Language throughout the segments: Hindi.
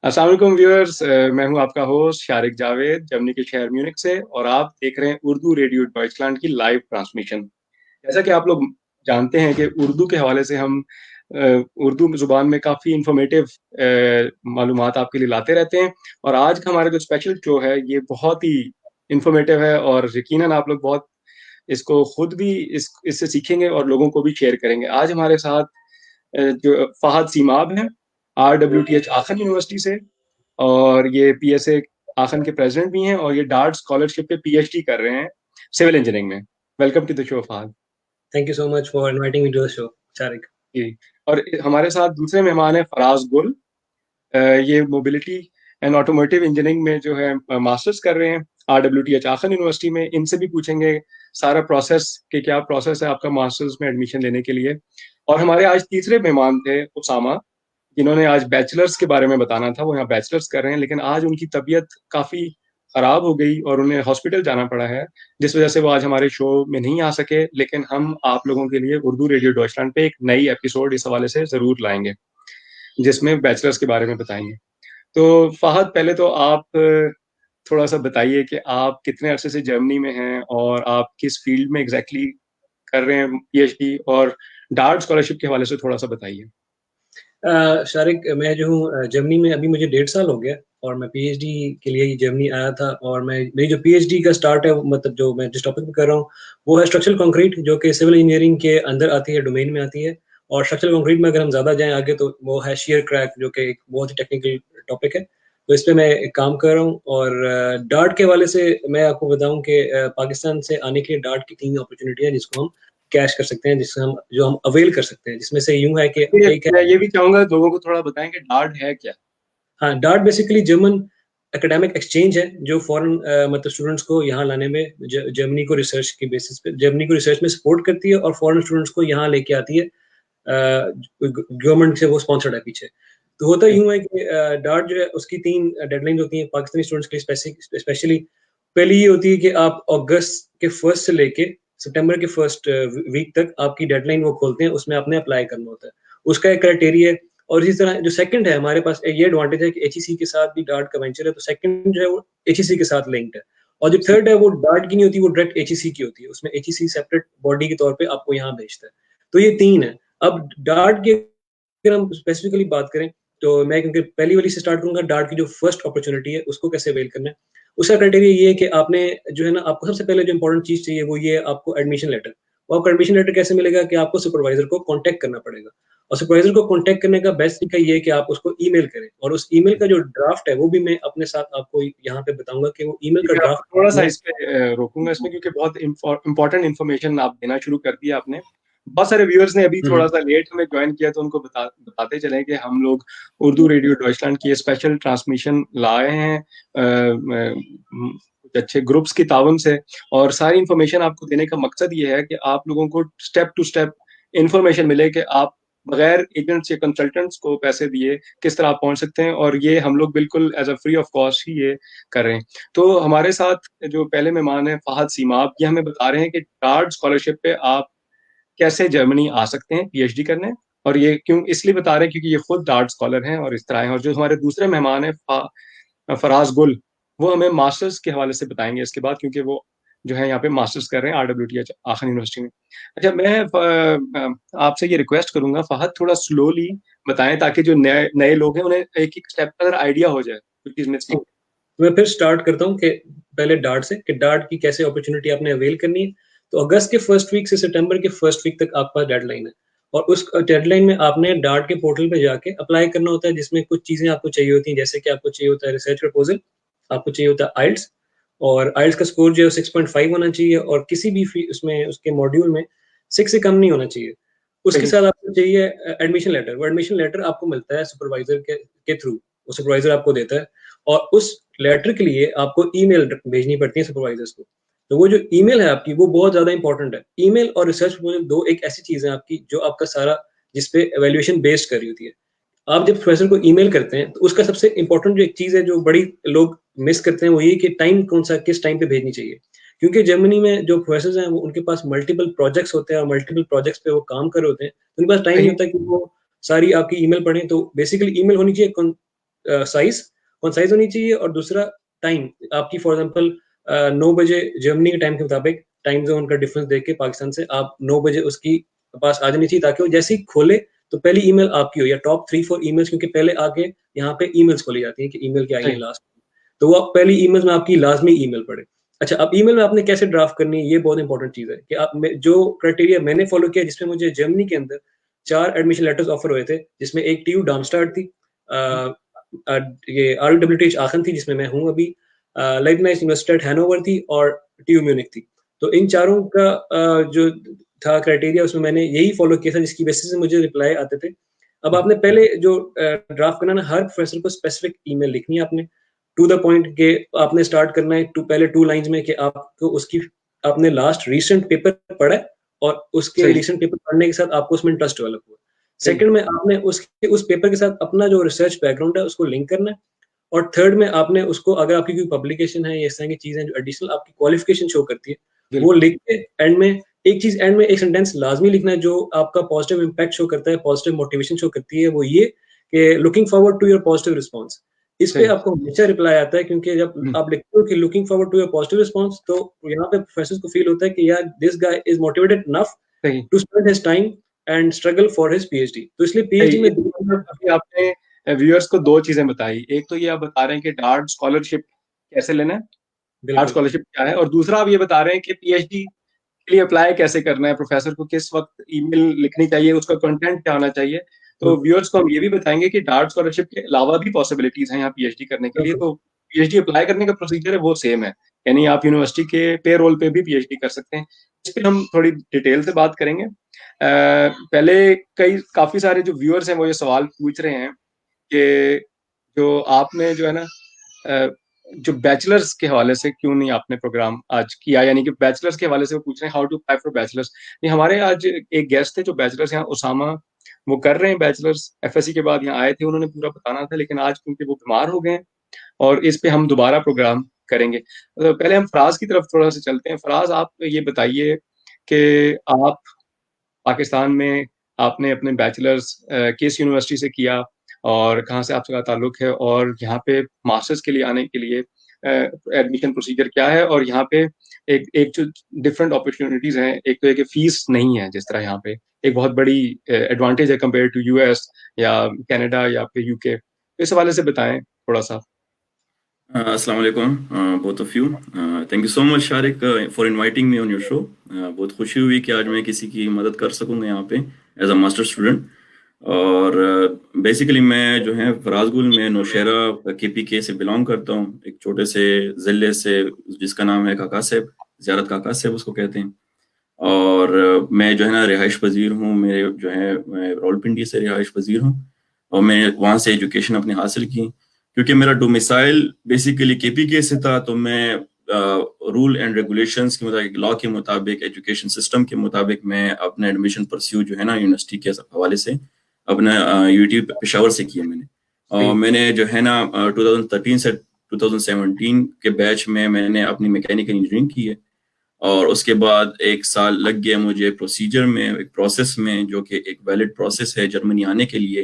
अस्सलाम वालेकुम व्यूअर्स, मैं हूं आपका होस्ट शारिक जावेद जर्मनी के शहर म्यूनिख से। और आप देख रहे हैं उर्दू रेडियो डॉइचलैंड की लाइव ट्रांसमिशन। जैसा कि आप लोग जानते हैं कि उर्दू के हवाले से हम उर्दू जुबान में काफ़ी इंफॉर्मेटिव मालूमात आपके लिए लाते रहते हैं। और आज का हमारा जो स्पेशल शो है ये बहुत ही इंफॉर्मेटिव है, और यकीनन आप लोग बहुत इसको खुद भी इससे सीखेंगे और लोगों को भी शेयर करेंगे। आज हमारे साथ जो फहद सीमाब हैं, RWTH आखन यूनिवर्सिटी से, और ये PSA आखन के प्रेसिडेंट भी हैं, और ये डार्ट स्कॉलरशिप पे PhD कर रहे हैं सिविल इंजीनियरिंग में। Welcome to the show Fahad Thank you so much for inviting me to the show, Sharik. जी। और हमारे साथ दूसरे मेहमान हैं फराज गुल। ये मोबिलिटी एंड ऑटोमोटिव इंजीनियरिंग में जो है मास्टर्स कर रहे हैं RWTH आखन यूनिवर्सिटी में। इनसे भी पूछेंगे सारा प्रोसेस कि क्या प्रोसेस है आपका मास्टर्स में एडमिशन लेने के लिए। और हमारे आज तीसरे मेहमान थे उसामा, जिन्होंने आज बैचलर्स के बारे में बताना था। वो यहाँ बैचलर्स कर रहे हैं, लेकिन आज उनकी तबीयत काफ़ी ख़राब हो गई और उन्हें हॉस्पिटल जाना पड़ा है, जिस वजह से वो आज हमारे शो में नहीं आ सके। लेकिन हम आप लोगों के लिए उर्दू रेडियो डॉइचलैंड पे एक नई एपिसोड इस हवाले से ज़रूर लाएंगे, जिसमें बैचलर्स के बारे में बताएंगे। तो फहद, पहले तो आप थोड़ा सा बताइए कि आप कितने अरसे से जर्मनी में हैं और आप किस फील्ड में एग्जैक्टली कर रहे हैं PhD, और डार्ट स्कॉलरशिप के हवाले से थोड़ा सा बताइए। शारिक, मैं जो हूँ जर्मनी में अभी मुझे 1.5 साल हो गया और मैं पीएचडी के लिए ही जर्मनी आया था। और मैं मेरी जो पीएचडी का स्टार्ट है, मतलब जो मैं जिस टॉपिक पे कर रहा हूँ वो है स्ट्रक्चरल कंक्रीट, जो कि सिविल इंजीनियरिंग के अंदर आती है, डोमेन में आती है। और स्ट्रक्चरल कंक्रीट में अगर हम ज़्यादा जाएं आगे तो वो है शेयर क्रैक, जो कि एक बहुत ही टेक्निकल टॉपिक है। तो इस पे मैं एक काम कर रहा हूँ। और डार्ट के हवाले से मैं आपको बताऊं कि पाकिस्तान से आने के लिए डार्ट की 3 अपॉर्चुनिटी है जिसको हम कैश कर सकते हैं, जिससे हम अवेल कर सकते हैं, जिसमें से यूं है कि एक है। मैं ये भी चाहूंगा लोगों को थोड़ा बताएं कि डार्ट है क्या। हाँ, dart basically German academic exchange है, जो फॉरेन मतलब स्टूडेंट्स को यहाँ लाने में जर्मनी को रिसर्च की बेसिस पे जर्मनी को रिसर्च में सपोर्ट करती है और फॉरेन स्टूडेंट्स को यहाँ लेके आती है। गवर्नमेंट से वो स्पॉन्सर्ड है पीछे। तो होता यूं है कि डार्ट जो है उसकी 3 डेडलाइन होती हैं पाकिस्तानी स्टूडेंट्स के लिए स्पेशली। पहली ये होती है कि आप अगस्त के फर्स्ट से लेके सितंबर के फर्स्ट वीक तक आपकी डेडलाइन वो खोलते हैं, उसमें आपने अप्लाई करना होता है। उसका एक क्राइटेरिया है। और इसी तरह जो सेकंड है, हमारे पास ये एडवांटेज है कि एचईसी के साथ भी डार्ट का वेंचर है, तो सेकंड जो है वो एचईसी के साथ लिंक्ड है। और जो थर्ड है वो डार्ट की नहीं होती, वो डायरेक्ट एचईसी की होती है। उसमें एचईसी सेपरेट बॉडी के तौर पे आपको यहाँ भेजता है। तो ये 3 है। अब डार्ट की अगर हम स्पेसिफिकली बात करें तो मैं, क्योंकि पहली वाली से स्टार्ट करूंगा, डार्ट की जो फर्स्ट अपॉर्चुनिटी है उसको कैसे अवेल करना है। उसका क्राइटेरिया ये है कि आपने जो है ना, आपको सबसे पहले जो इंपॉर्टेंट चीज चाहिए वो ये है, आपको एडमिशन लेटर। और आपको एडमिशन लेटर कैसे मिलेगा कि आपको सुपरवाइजर को कांटेक्ट करना पड़ेगा। और सुपरवाइजर को कांटेक्ट करने का बेस्ट तरीका ये है कि आप उसको ईमेल करें, और उस ईमेल का जो ड्राफ्ट है वो भी मैं अपने साथ आपको यहाँ पे बताऊंगा कि वो ईमेल ठीक का है, आपको थोड़ा सा ड्राफ्ट। इस पे रोकूंगा इसमें, क्योंकि बहुत इंपॉर्टेंट इन्फॉर्मेशन आप देना शुरू कर दिया आपने। बहुत सारे व्यूअर्स ने अभी थोड़ा सा लेट हमें ज्वाइन किया, तो उनको बताते चले कि हम लोग उर्दू रेडियो डॉइचलैंड की स्पेशल ट्रांसमिशन लाए हैं कुछ अच्छे ग्रुप्स की तावन से। और सारी इन्फॉर्मेशन आपको देने का मकसद ये है कि आप लोगों को स्टेप टू स्टेप इन्फॉर्मेशन मिले कि आप बगैर एजेंट्स या कंसल्टेंट्स को पैसे दिए किस तरह आप पहुंच सकते हैं। और ये हम लोग बिल्कुल as a free of cost ही ये कर रहे हैं। तो हमारे साथ जो पहले मेहमान है फहद सीमाब, ये हमें बता रहे हैं कि डार्ट स्कॉलरशिप पे आप कैसे जर्मनी आ सकते हैं PhD करने। और ये क्यों इसलिए बता रहे हैं क्योंकि ये खुद डार्ट स्कॉलर हैं और इस तरह हैं। और जो हमारे दूसरे मेहमान है फराज गुल, वो हमें मास्टर्स के हवाले से बताएंगे इसके बाद, क्योंकि वो जो है यहाँ पे मास्टर्स कर रहे हैं RWTH आखन यूनिवर्सिटी में। अच्छा, मैं आपसे ये रिक्वेस्ट करूंगा फहद, थोड़ा स्लोली बताएं ताकि जो नए नए लोग हैं उन्हें एक एक स्टेप का आइडिया हो जाए which is missing। तो मैं फिर स्टार्ट करता हूँ कि पहले डार्ट से, कि डार्ट की कैसे अपॉर्चुनिटी आपने अवेल करनी है। तो अगस्त के फर्स्ट वीक से सितंबर के फर्स्ट वीक तक आपका डेडलाइन है। और उस डेडलाइन में आपने डार्ट के पोर्टल पे जाके अप्लाई करना होता है, जिसमें कुछ चीजें आपको चाहिए होती हैं, जैसे कि आपको चाहिए होता है रिसर्च प्रपोजल, आपको चाहिए होता है आइल्स। और आइल्स का स्कोर जो है 6.5 होना चाहिए, और किसी भी उसमें उसके मॉड्यूल में 6 से कम नहीं होना चाहिए। उसके सही। साथ आपको चाहिए एडमिशन लेटर। वो एडमिशन लेटर आपको मिलता है सुपरवाइजर के थ्रू, वो सुपरवाइजर आपको देता है। और उस लेटर के लिए आपको ईमेल भेजनी पड़ती है सुपरवाइजर्स को। तो वो जो ईमेल है आपकी, वो बहुत ज्यादा इंपॉर्टेंट है। ईमेल और रिसर्च प्रपोजल दो एक ऐसी चीज है आपकी जो आपका सारा, जिसपे एवेल्युएशन बेस्ड कर रही होती है। आप जब प्रोफेसर को ईमेल करते हैं तो उसका सबसे इंपॉर्टेंट जो एक चीज है जो बड़ी लोग मिस करते हैं, वो ये कि टाइम कौन सा, किस टाइम पे भेजनी चाहिए। क्योंकि जर्मनी में जो प्रोफेसर हैं वो, उनके पास मल्टीपल प्रोजेक्ट्स होते हैं और मल्टीपल प्रोजेक्ट्स पे वो काम कर रहे होते हैं। उनके पास टाइम नहीं सही। होता कि वो सारी आपकी ईमेल पढ़ें। तो बेसिकली ईमेल होनी चाहिए साइज होनी चाहिए, और दूसरा टाइम आपकी, फॉर एग्जांपल 9 बजे जर्मनी के टाइम के मुताबिक टाइम जोन का डिफरेंस देख के पाकिस्तान से आप 9 बजे उसकी पास आ जानी चाहिए, ताकि वो जैसे ही खोले तो पहली ईमेल आपकी हो, या टॉप 3-4 ईमेल्स, क्योंकि पहले आके यहाँ पे ईमेल्स खोली जाती हैं कि ईमेल क्या आई है सही। लास्ट, तो वो आप पहली ईमेल्स में आपकी लाजमी ईमेल पढ़े। अच्छा, अब ईमेल में आपने कैसे ड्राफ्ट करनी है, ये बहुत इंपॉर्टेंट चीज है कि आप जो क्राइटेरिया मैंने फॉलो किया, जिसमें मुझे जर्मनी के अंदर 4 एडमिशन लेटर्स ऑफर हुए थे, जिसमें एक टीयू डार्मस्टाड थी, ये आरडब्ल्यूटीएच आखन थी जिसमें मैं हूँ अभी, लाइबनाइज यूनिवर्सिटी हैनोवर थी, और टीयू म्यूनिख थी। तो इन चारों का जो था क्राइटेरिया, उसमें मैंने यही फॉलो किया था, जिसकी बेसिस से मुझे रिप्लाई आते थे। अब आपने पहले जो ड्राफ्ट करना ना, हर प्रोफेसर को स्पेसिफिक ईमेल लिखनी है आपने, टू द पॉइंट के आपने स्टार्ट करना है पहले 2 लाइंस में कि आपको उसकी आपने लास्ट रीसेंट पेपर पढ़ा है, और उसके सही। रीसेंट पेपर पढ़ने के साथ आपको उसमें इंटरेस्ट डेवलप हुआ। सही। सेकंड में आपने उसके उस पेपर के साथ अपना जो रिसर्च बैकग्राउंड है उसको लिंक करना है, और थर्ड में आपने उसको, अगर आपकी कोई पब्लिकेशन है या इस तरह की चीज़ है जो एडिशनल आपकी क्वालिफिकेशन शो करती है, वो बिल्कुल। लिख के एंड में एक चीज़, एंड में एक सेंटेंस लाज़मी लिखना है जो आपका पॉजिटिव इम्पैक्ट शो करता है, पॉजिटिव मोटिवेशन शो करती है, वो ये कि looking forward to your positive response. इस पे सही। आपको हमेशा रिप्लाई आता है, क्योंकि जब हुँ। आप लिखते हो कि looking forward to your positive response, तो यहाँ पे प्रोफेसर्स को फील होता है कि यार this guy is motivated enough सही। To spend his time and struggle for his PhD. तो इसलिए सही। पीएचडी में इस 2 मतलब अभी आपने व्यूअर्स को 2 चीज़ें बताई। एक तो ये आप बता रहे हैं कि डार्ट स्कॉलरशिप कैसे लेना है, डार्ट बिल्कुल, स्कॉलरशिप क्या है, और दूसरा आप ये बता रहे हैं कि पीएचडी के लिए अप्लाई कैसे करना है, प्रोफेसर को किस वक़्त ईमेल लिखनी चाहिए, उसका कंटेंट क्या होना चाहिए। तो हुँ, व्यूअर्स को हम ये भी बताएँगे कि डार्ट स्कॉलरशिप के अलावा भी पॉसिबिलिटीज़ हैं यहाँ पीएचडी करने के लिए। बिल्कुल। तो पीएचडी अप्लाई करने का प्रोसीजर है वो सेम है। यानी आप यूनिवर्सिटी के पेरोल पे भी पीएचडी कर सकते हैं। इस पे हम थोड़ी डिटेल से बात करेंगे। पहले कई काफ़ी सारे जो व्यूअर्स हैं वो ये सवाल पूछ रहे हैं कि जो आपने जो है ना अ, जो बैचलर्स के हवाले से क्यों नहीं आपने प्रोग्राम आज किया, यानी कि बैचलर्स के हवाले से वो पूछ रहे हैं how to apply for bachelors. नहीं, हमारे आज एक गेस्ट थे जो बैचलर्स यहाँ उसामा, वो कर रहे हैं बैचलर्स, एफएससी के बाद यहाँ आए थे, उन्होंने पूरा बताना था, लेकिन आज क्योंकि वो बीमार हो गए हैं और इस पे हम दोबारा प्रोग्राम करेंगे। पहले हम फराज की तरफ थोड़ा सा चलते हैं। फराज, आप ये बताइए कि आप पाकिस्तान में आपने अपने बैचलर्स किस यूनिवर्सिटी से किया और कहाँ से आपका ताल्लुक है, और यहाँ पे मास्टर्स के लिए आने के लिए एडमिशन प्रोसीजर क्या है, और यहाँ पे एक एक जो डिफरेंट अपॉर्चुनिटीज हैं, एक तो है कि फीस नहीं है, जिस तरह यहाँ पे एक बहुत बड़ी एडवांटेज है कंपेयर टू यूएस या कनाडा या फिर यूके। इस हवाले से बताएं थोड़ा सा। अस्सलाम वालेकुम both of you. Thank you so much Shariq for inviting me on your show. बहुत खुशी हुई कि आज मैं किसी की मदद कर सकूंगा यहाँ पे एज अ मास्टर स्टूडेंट। और बेसिकली मैं जो है फराजगुल में नौशहरा केपीके से बिलोंग करता हूँ, एक छोटे से ज़िले से जिसका नाम है काका साहब, ज़ियारत काका साहब उसको कहते हैं। और मैं जो है ना रिहाइश पजीर हूँ, मेरे जो है मैं रावलपिंडी से रिहाइश पजीर हूँ, और मैं वहाँ से एजुकेशन अपनी हासिल की। क्योंकि मेरा डोमिसाइल बेसिकली केपीके से था, तो मैं रूल एंड रेगुलेशंस के मुताबिक, लॉ के मुताबिक, एजुकेशन सिस्टम के मुताबिक मैं अपना एडमिशन परस्यू जो है ना यूनिवर्सिटी के हवाले से अपना यूटी पेशावर से किया मैंने। और सही। मैंने जो है ना 2013 से 2017 के बैच में मैंने अपनी मैकेनिकल इंजीनियरिंग की है। और उसके बाद 1 साल लग गया मुझे प्रोसीजर में, एक प्रोसेस में, जो कि एक वैलिड प्रोसेस है जर्मनी आने के लिए।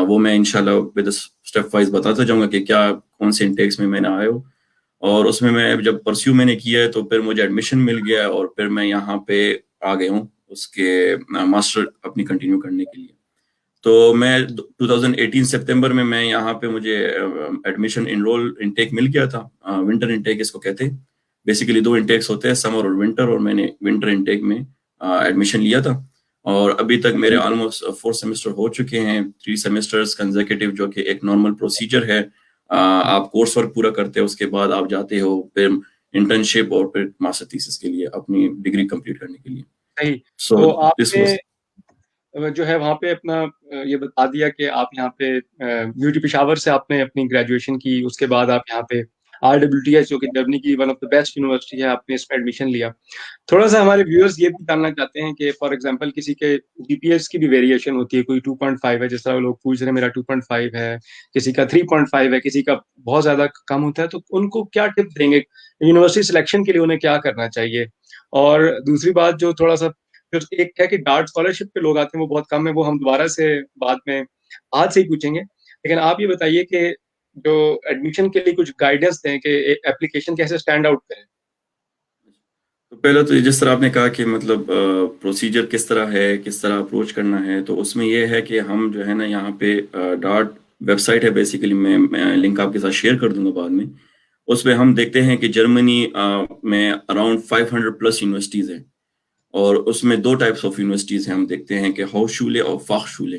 वो मैं इंशाल्लाह विद स्टेप वाइज बताता जाऊंगा कि क्या कौन से इंटेक्स में मैंने आया हूँ। और उसमें मैं जब परस्यू मैंने किया है तो फिर मुझे एडमिशन मिल गया, और फिर मैं यहाँ पे आ गया हूँ उसके मास्टर अपनी कंटिन्यू करने के लिए। तो मैं 2018 सितंबर में मैं यहाँ पे मुझे एडमिशन इनरोल इनटेक मिल गया था। विंटर इनटेक इसको कहते हैं। बेसिकली 2 इनटेक्स होते हैं, समर और विंटर, और मैंने विंटर इनटेक में एडमिशन लिया था। और अभी तक मेरे ऑलमोस्ट 4 सेमेस्टर हो चुके हैं, 3 सेमेस्टर्स कंसेक्यूटिव, जो कि एक नॉर्मल प्रोसीजर है। आप कोर्स वर्क पूरा करते हो, उसके बाद आप जाते हो फिर इंटर्नशिप और फिर मास्टर थीसिस के लिए अपनी डिग्री कंप्लीट करने के लिए। सही। सो तो दिस आपने वाज जो है वहाँ पे अपना ये बता दिया कि आप यहाँ पे यूटी पेशावर से आपने अपनी ग्रेजुएशन की, उसके बाद आप यहाँ पे आरडब्ल्यूटीएच जो कि जर्मनी की one of the best university है, आपने इसमें एडमिशन लिया। थोड़ा सा हमारे व्यूअर्स ये भी जानना चाहते हैं कि फॉर एग्जांपल किसी के जीपीएस की भी वेरिएशन होती है, कोई 2.5 है, जिस तरह लोग पूछ रहे हैं मेरा 2.5 है, किसी का 3.5 है, किसी का बहुत ज्यादा कम होता है, तो उनको क्या टिप्स देंगे यूनिवर्सिटी सिलेक्शन के लिए, उन्हें क्या करना चाहिए। और दूसरी बात जो थोड़ा सा फिर एक है कि डार्ट स्कॉलरशिप पे लोग आते हैं वो बहुत कम है, वो हम दोबारा से बाद में आज से ही पूछेंगे। लेकिन आप ये बताइए कि जो एडमिशन के लिए कुछ गाइडेंस दें कि एप्लीकेशन कैसे स्टैंड आउट करें। तो पहले तो जिस तरह आपने कहा कि मतलब प्रोसीजर किस तरह है, किस तरह अप्रोच करना है, तो उसमें यह है कि हम जो है ना यहाँ पे डार्ट वेबसाइट है बेसिकली, मैं लिंक आपके साथ शेयर कर दूंगा बाद में। उसमें हम देखते हैं कि जर्मनी में अराउंड 500 प्लस यूनिवर्सिटीज़ हैं, और उसमें दो टाइप्स ऑफ यूनिवर्सिटीज़ हैं। हम देखते हैं कि हाउसशूले और फाखशूले।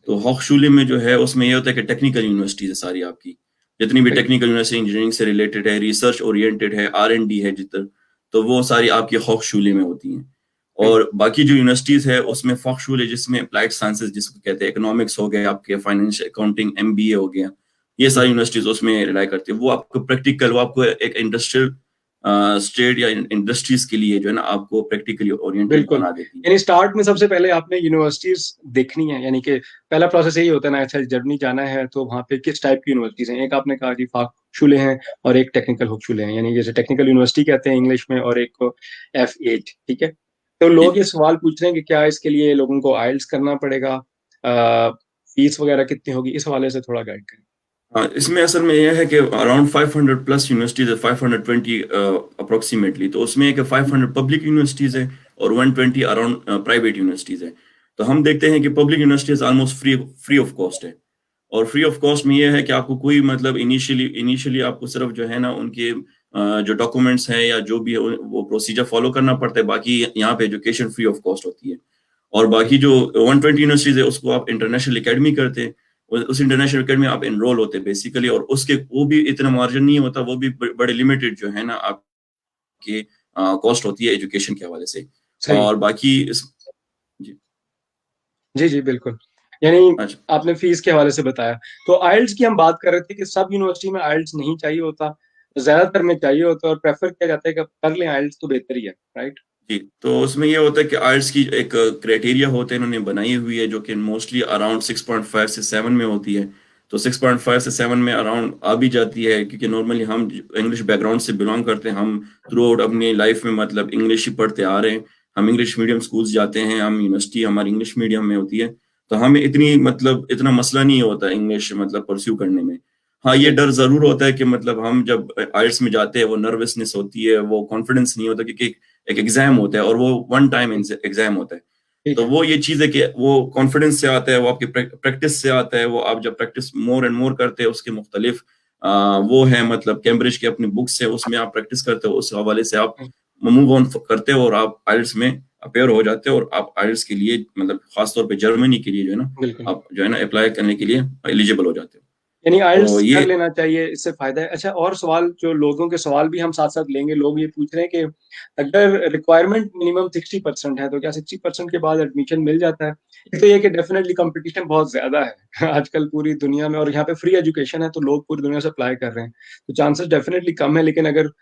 तो हाउसशूले में जो है उसमें ये होता है कि टेक्निकल यूनिवर्सिटीज़ है सारी आपकी, जितनी भी टेक्निकल यूनिवर्सिटी इंजीनियरिंग से रिलेटेड है, रिसर्च ओरिएंटेड है, R&D है जितना, तो वो सारी आपकी हाउसशूले में होती हैं। और बाकी जो यूनिवर्सिटीज़ है उसमें फाखशूले, जिसमें अप्लाइड साइंसेज जिसको कहते हैं, इकोनॉमिक्स हो गए आपके, फाइनेंस अकाउंटिंग MBA हो गया, ये सारी यूनिवर्सिटीज उसमें रिलाई करती है। वो आपको प्रैक्टिकल, वो आपको एक इंडस्ट्रियल स्टेट या इंडस्ट्रीज के लिए जो है ना आपको प्रैक्टिकली ओरिएंटेड बिल्कुल, बना देती है। यानी स्टार्ट में सबसे पहले आपने यूनिवर्सिटीज देखनी है, यानी कि पहला प्रोसेस यही होता है ना, अच्छा जर्मनी जाना है तो वहाँ पे किस टाइप की यूनिवर्सिटीज हैं। एक आपने कहा जी फाखशूले हैं और एक टेक्निकल होक्शूले हैं, यानी जैसे टेक्निकल यूनिवर्सिटी कहते हैं इंग्लिश में, और एक को F8, ठीक है। तो लोग ये सवाल पूछ रहे हैं कि क्या इसके लिए लोगों को आइल्स करना पड़ेगा, फीस वगैरह कितनी होगी, इस हवाले से थोड़ा गाइड करें। हाँ, इसमें असल में यह है कि अराउंड 500 प्लस यूनिवर्सिटीज है, 520 अप्रोक्सीमेटली। तो उसमें एक 500 पब्लिक यूनिवर्सिटीज है और 120 अराउंड प्राइवेट यूनिवर्सिटीज है। तो हम देखते हैं कि public universities almost free of cost है। और फ्री ऑफ कॉस्ट में यह है कि आपको कोई मतलब इनिशियली आपको सिर्फ जो है ना उनके जो डॉक्यूमेंट्स हैं या जो भी है वो प्रोसीजर फॉलो करना पड़ता है। बाकी यहाँ पे एजुकेशन फ्री ऑफ कॉस्ट होती है। और बाकी जो 120 यूनिवर्सिटीज है उसको आप इंटरनेशनल एकेडमी करते हैं, उस इंटरनेशनल एकेडमी में आप एनरोल होते हैं बेसिकली, और उसके वो भी इतना मार्जिन नहीं होता, वो भी बड़े लिमिटेड जो है ना आपके कॉस्ट होती है एजुकेशन के हवाले से। सही। और बाकी जी जी जी बिल्कुल, यानी अच्छा, आपने फीस के हवाले से बताया। तो आइल्स की हम बात कर रहे थे कि सब यूनिवर्सिटी में आइल्स नहीं चाहिए होता, ज्यादातर में चाहिए होता है, और प्रेफर किया जाता है कि कर लें आइल्स तो बेहतर ही है, राइट। जी। तो उसमें ये होता है कि आइल्स की एक क्राइटेरिया होते हैं, इन्होंने बनाई हुई है, जो कि मोस्टली अराउंड 6.5 से 7 में होती है। तो 6.5 से 7 में अराउंड आ भी जाती है, क्योंकि नॉर्मली हम इंग्लिश बैकग्राउंड से बिलोंग करते हैं, हम थ्रू आउट अपनी लाइफ में मतलब इंग्लिश ही पढ़ते आ रहे हैं। हम इंग्लिश मीडियम स्कूल्स जाते हैं, हम यूनिवर्सिटी हमारी इंग्लिश मीडियम में होती है, तो हमें इतना मसला नहीं होता इंग्लिश मतलब परस्यू करने में। हाँ, ये डर जरूर होता है कि मतलब हम जब आइल्स में जाते हैं वो नर्वसनेस होती है, वो कॉन्फिडेंस नहीं होता, क्योंकि एक एग्जाम होता है और वो वन टाइम एग्जाम होता है। ठीक तो है। वो ये चीज है कि वो कॉन्फिडेंस से आता है, वो आपकी प्रैक्टिस से आता है। वो आप जब प्रैक्टिस मोर एंड मोर करते हैं, उसके मुख्तलिफ वो है मतलब कैम्ब्रिज की अपनी बुक्स है, उसमें आप प्रैक्टिस करते हो, उस हवाले से आप मूव ऑन करते हो और आप आइल्स में अपेयर हो जाते हो, और आप आइल्स के लिए मतलब खासतौर पे जर्मनी के लिए जो है ना बिल्कुल, आप जो है ना अप्लाई करने के लिए एलिजिबल हो जाते हो। यानी तो आइल्स ये कर लेना चाहिए, इससे फायदा है। अच्छा, और सवाल, जो लोगों के सवाल भी हम साथ साथ लेंगे, लोग ये पूछ रहे हैं कि अगर रिक्वायरमेंट मिनिमम 60% है तो क्या 60% के बाद एडमिशन मिल जाता है। एक तो ये कि डेफिनेटली कंपटीशन बहुत ज्यादा है आजकल पूरी दुनिया में, और यहाँ पे फ्री एजुकेशन है तो लोग पूरी दुनिया से अप्लाई कर रहे हैं, तो चांसेस डेफिनेटली कम है। लेकिन अगर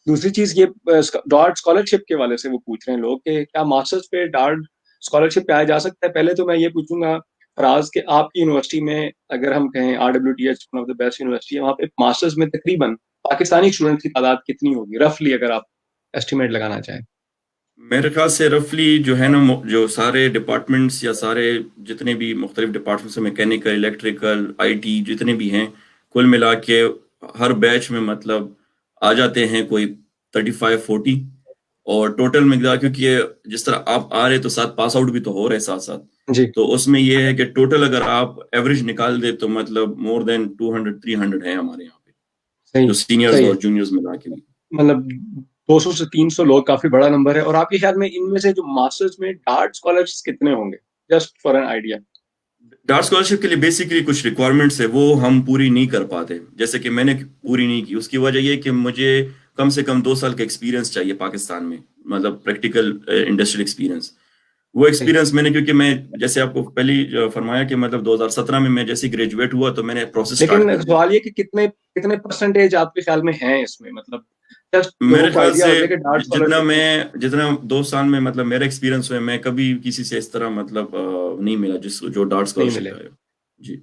दूसरी चीज ये डार्ट स्कॉलरशिप के वाले से वो पूछ रहे हैं लोग कि क्या मास्टर्स पे डार्ट स्कॉलरशिप पे आया जा सकता है। पहले तो मैं ये पूछूंगा फराज के, आपकी यूनिवर्सिटी में अगर हम कहें RWTH one of the best university है, वहाँ पे मास्टर्स में तकरीबन पाकिस्तानी स्टूडेंट की तादाद कितनी होगी रफली, अगर आप एस्टिमेट लगाना चाहें। मेरे ख्याल से रफली जो है ना जो सारे डिपार्टमेंट्स या सारे जितने भी मुख्तलिफ डिपार्टमेंट्स हैं, मैकेनिकल, इलेक्ट्रिकल, IT जितने भी हैं, कुल मिला के हर बैच में मतलब आ जाते हैं कोई 35-40। और टोटल मिकदार, क्योंकि ये जिस तरह आप आ रहे तो साथ पास आउट भी तो हो रहे साथ साथ, जी तो उसमें ये है कि टोटल अगर आप एवरेज निकाल दे तो मतलब मोर देन 200-300 है हमारे यहाँ पे, सही, जो सीनियर्स सही और है। जूनियर्स मिला के भी। मतलब 200 से 300 लोग काफी बड़ा नंबर है। और आपके ख्याल में इनमें से जो मास्टर्स में डार्ट स्कॉलर्स कितने होंगे, just for an idea. Dart scholarship के लिए बेसिकली कुछ रिक्वायरमेंट्स है, वो हम पूरी नहीं कर पाते, जैसे कि मैंने पूरी नहीं की। उसकी वजह ये कि मुझे कम से कम 2 साल का एक्सपीरियंस चाहिए पाकिस्तान में, मतलब प्रैक्टिकल इंडस्ट्रियल एक्सपीरियंस। वो सही। एक्सपीरियंस मैंने, क्योंकि मैं जैसे आपको पहले ही फरमाया कि मतलब 2017 में मैं जैसे ग्रेजुएट हुआ तो मैंने प्रोसेस स्टार्ट लेकिन कर दिया। सवाल ये कि कितने कितने परसेंटेज आपके ख्याल में हैं इसमें, मतलब जस्ट लोगों मेरे को ख्याल आइडिया से हो जाए कि डार्ट स्कॉलरशिप में। जितना 2 साल में मतलब मेरा एक्सपीरियंस हुआ, मैं कभी किसी से इस तरह मतलब नहीं मिला जिस जो डार्ट नहीं स्कॉलरशिप मिले। का है। जी।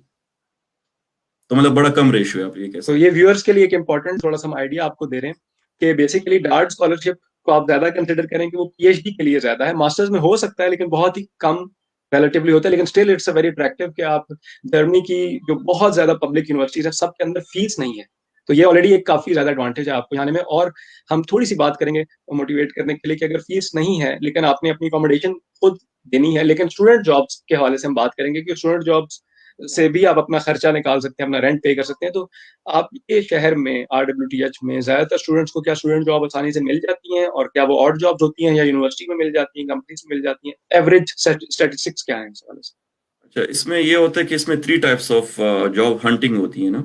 तो मतलब बड़ा कम रेशियो है, आप ये कह तो सकते ये हैं। व्यूअर्स के लिए एक इम्पोर्टेंट थोड़ा सा हम आइडिया आपको दे रहे हैं कि बेसिकली डार्ट स्कॉलरशिप को आप ज्यादा कंसिडर करें कि वो PhD के लिए ज्यादा है, मास्टर्स में हो सकता है लेकिन बहुत ही कम रिलेटिवली होता है, लेकिन still it's a very attractive कि आप जर्मनी की जो बहुत ज्यादा पब्लिक यूनिवर्सिटीज है सबके अंदर फीस नहीं है, तो ये ऑलरेडी एक काफी ज्यादा एडवांटेज है आपको यहाँ आने में। और हम थोड़ी सी बात करेंगे मोटिवेट करने के लिए कि अगर फीस नहीं है लेकिन आपने अपनी अकोमोडेशन खुद देनी है, लेकिन स्टूडेंट जॉब्स के हवाले से हम बात करेंगे कि स्टूडेंट जॉब्स से भी आप अपना खर्चा निकाल सकते हैं, अपना रेंट पे कर सकते हैं। तो आपके शहर में RWTH में ज्यादातर स्टूडेंट्स को क्या स्टूडेंट जॉब आसानी से मिल जाती हैं, और क्या वो ऑड जॉब्स होती हैं या यूनिवर्सिटी में मिल जाती हैं, कंपनीज में मिल जाती हैं? एवरेज स्टैटिस्टिक्स क्या है इस हवाले से? अच्छा, इसमें ये होता है कि इसमें 3 टाइप्स ऑफ जॉब हंटिंग होती है ना।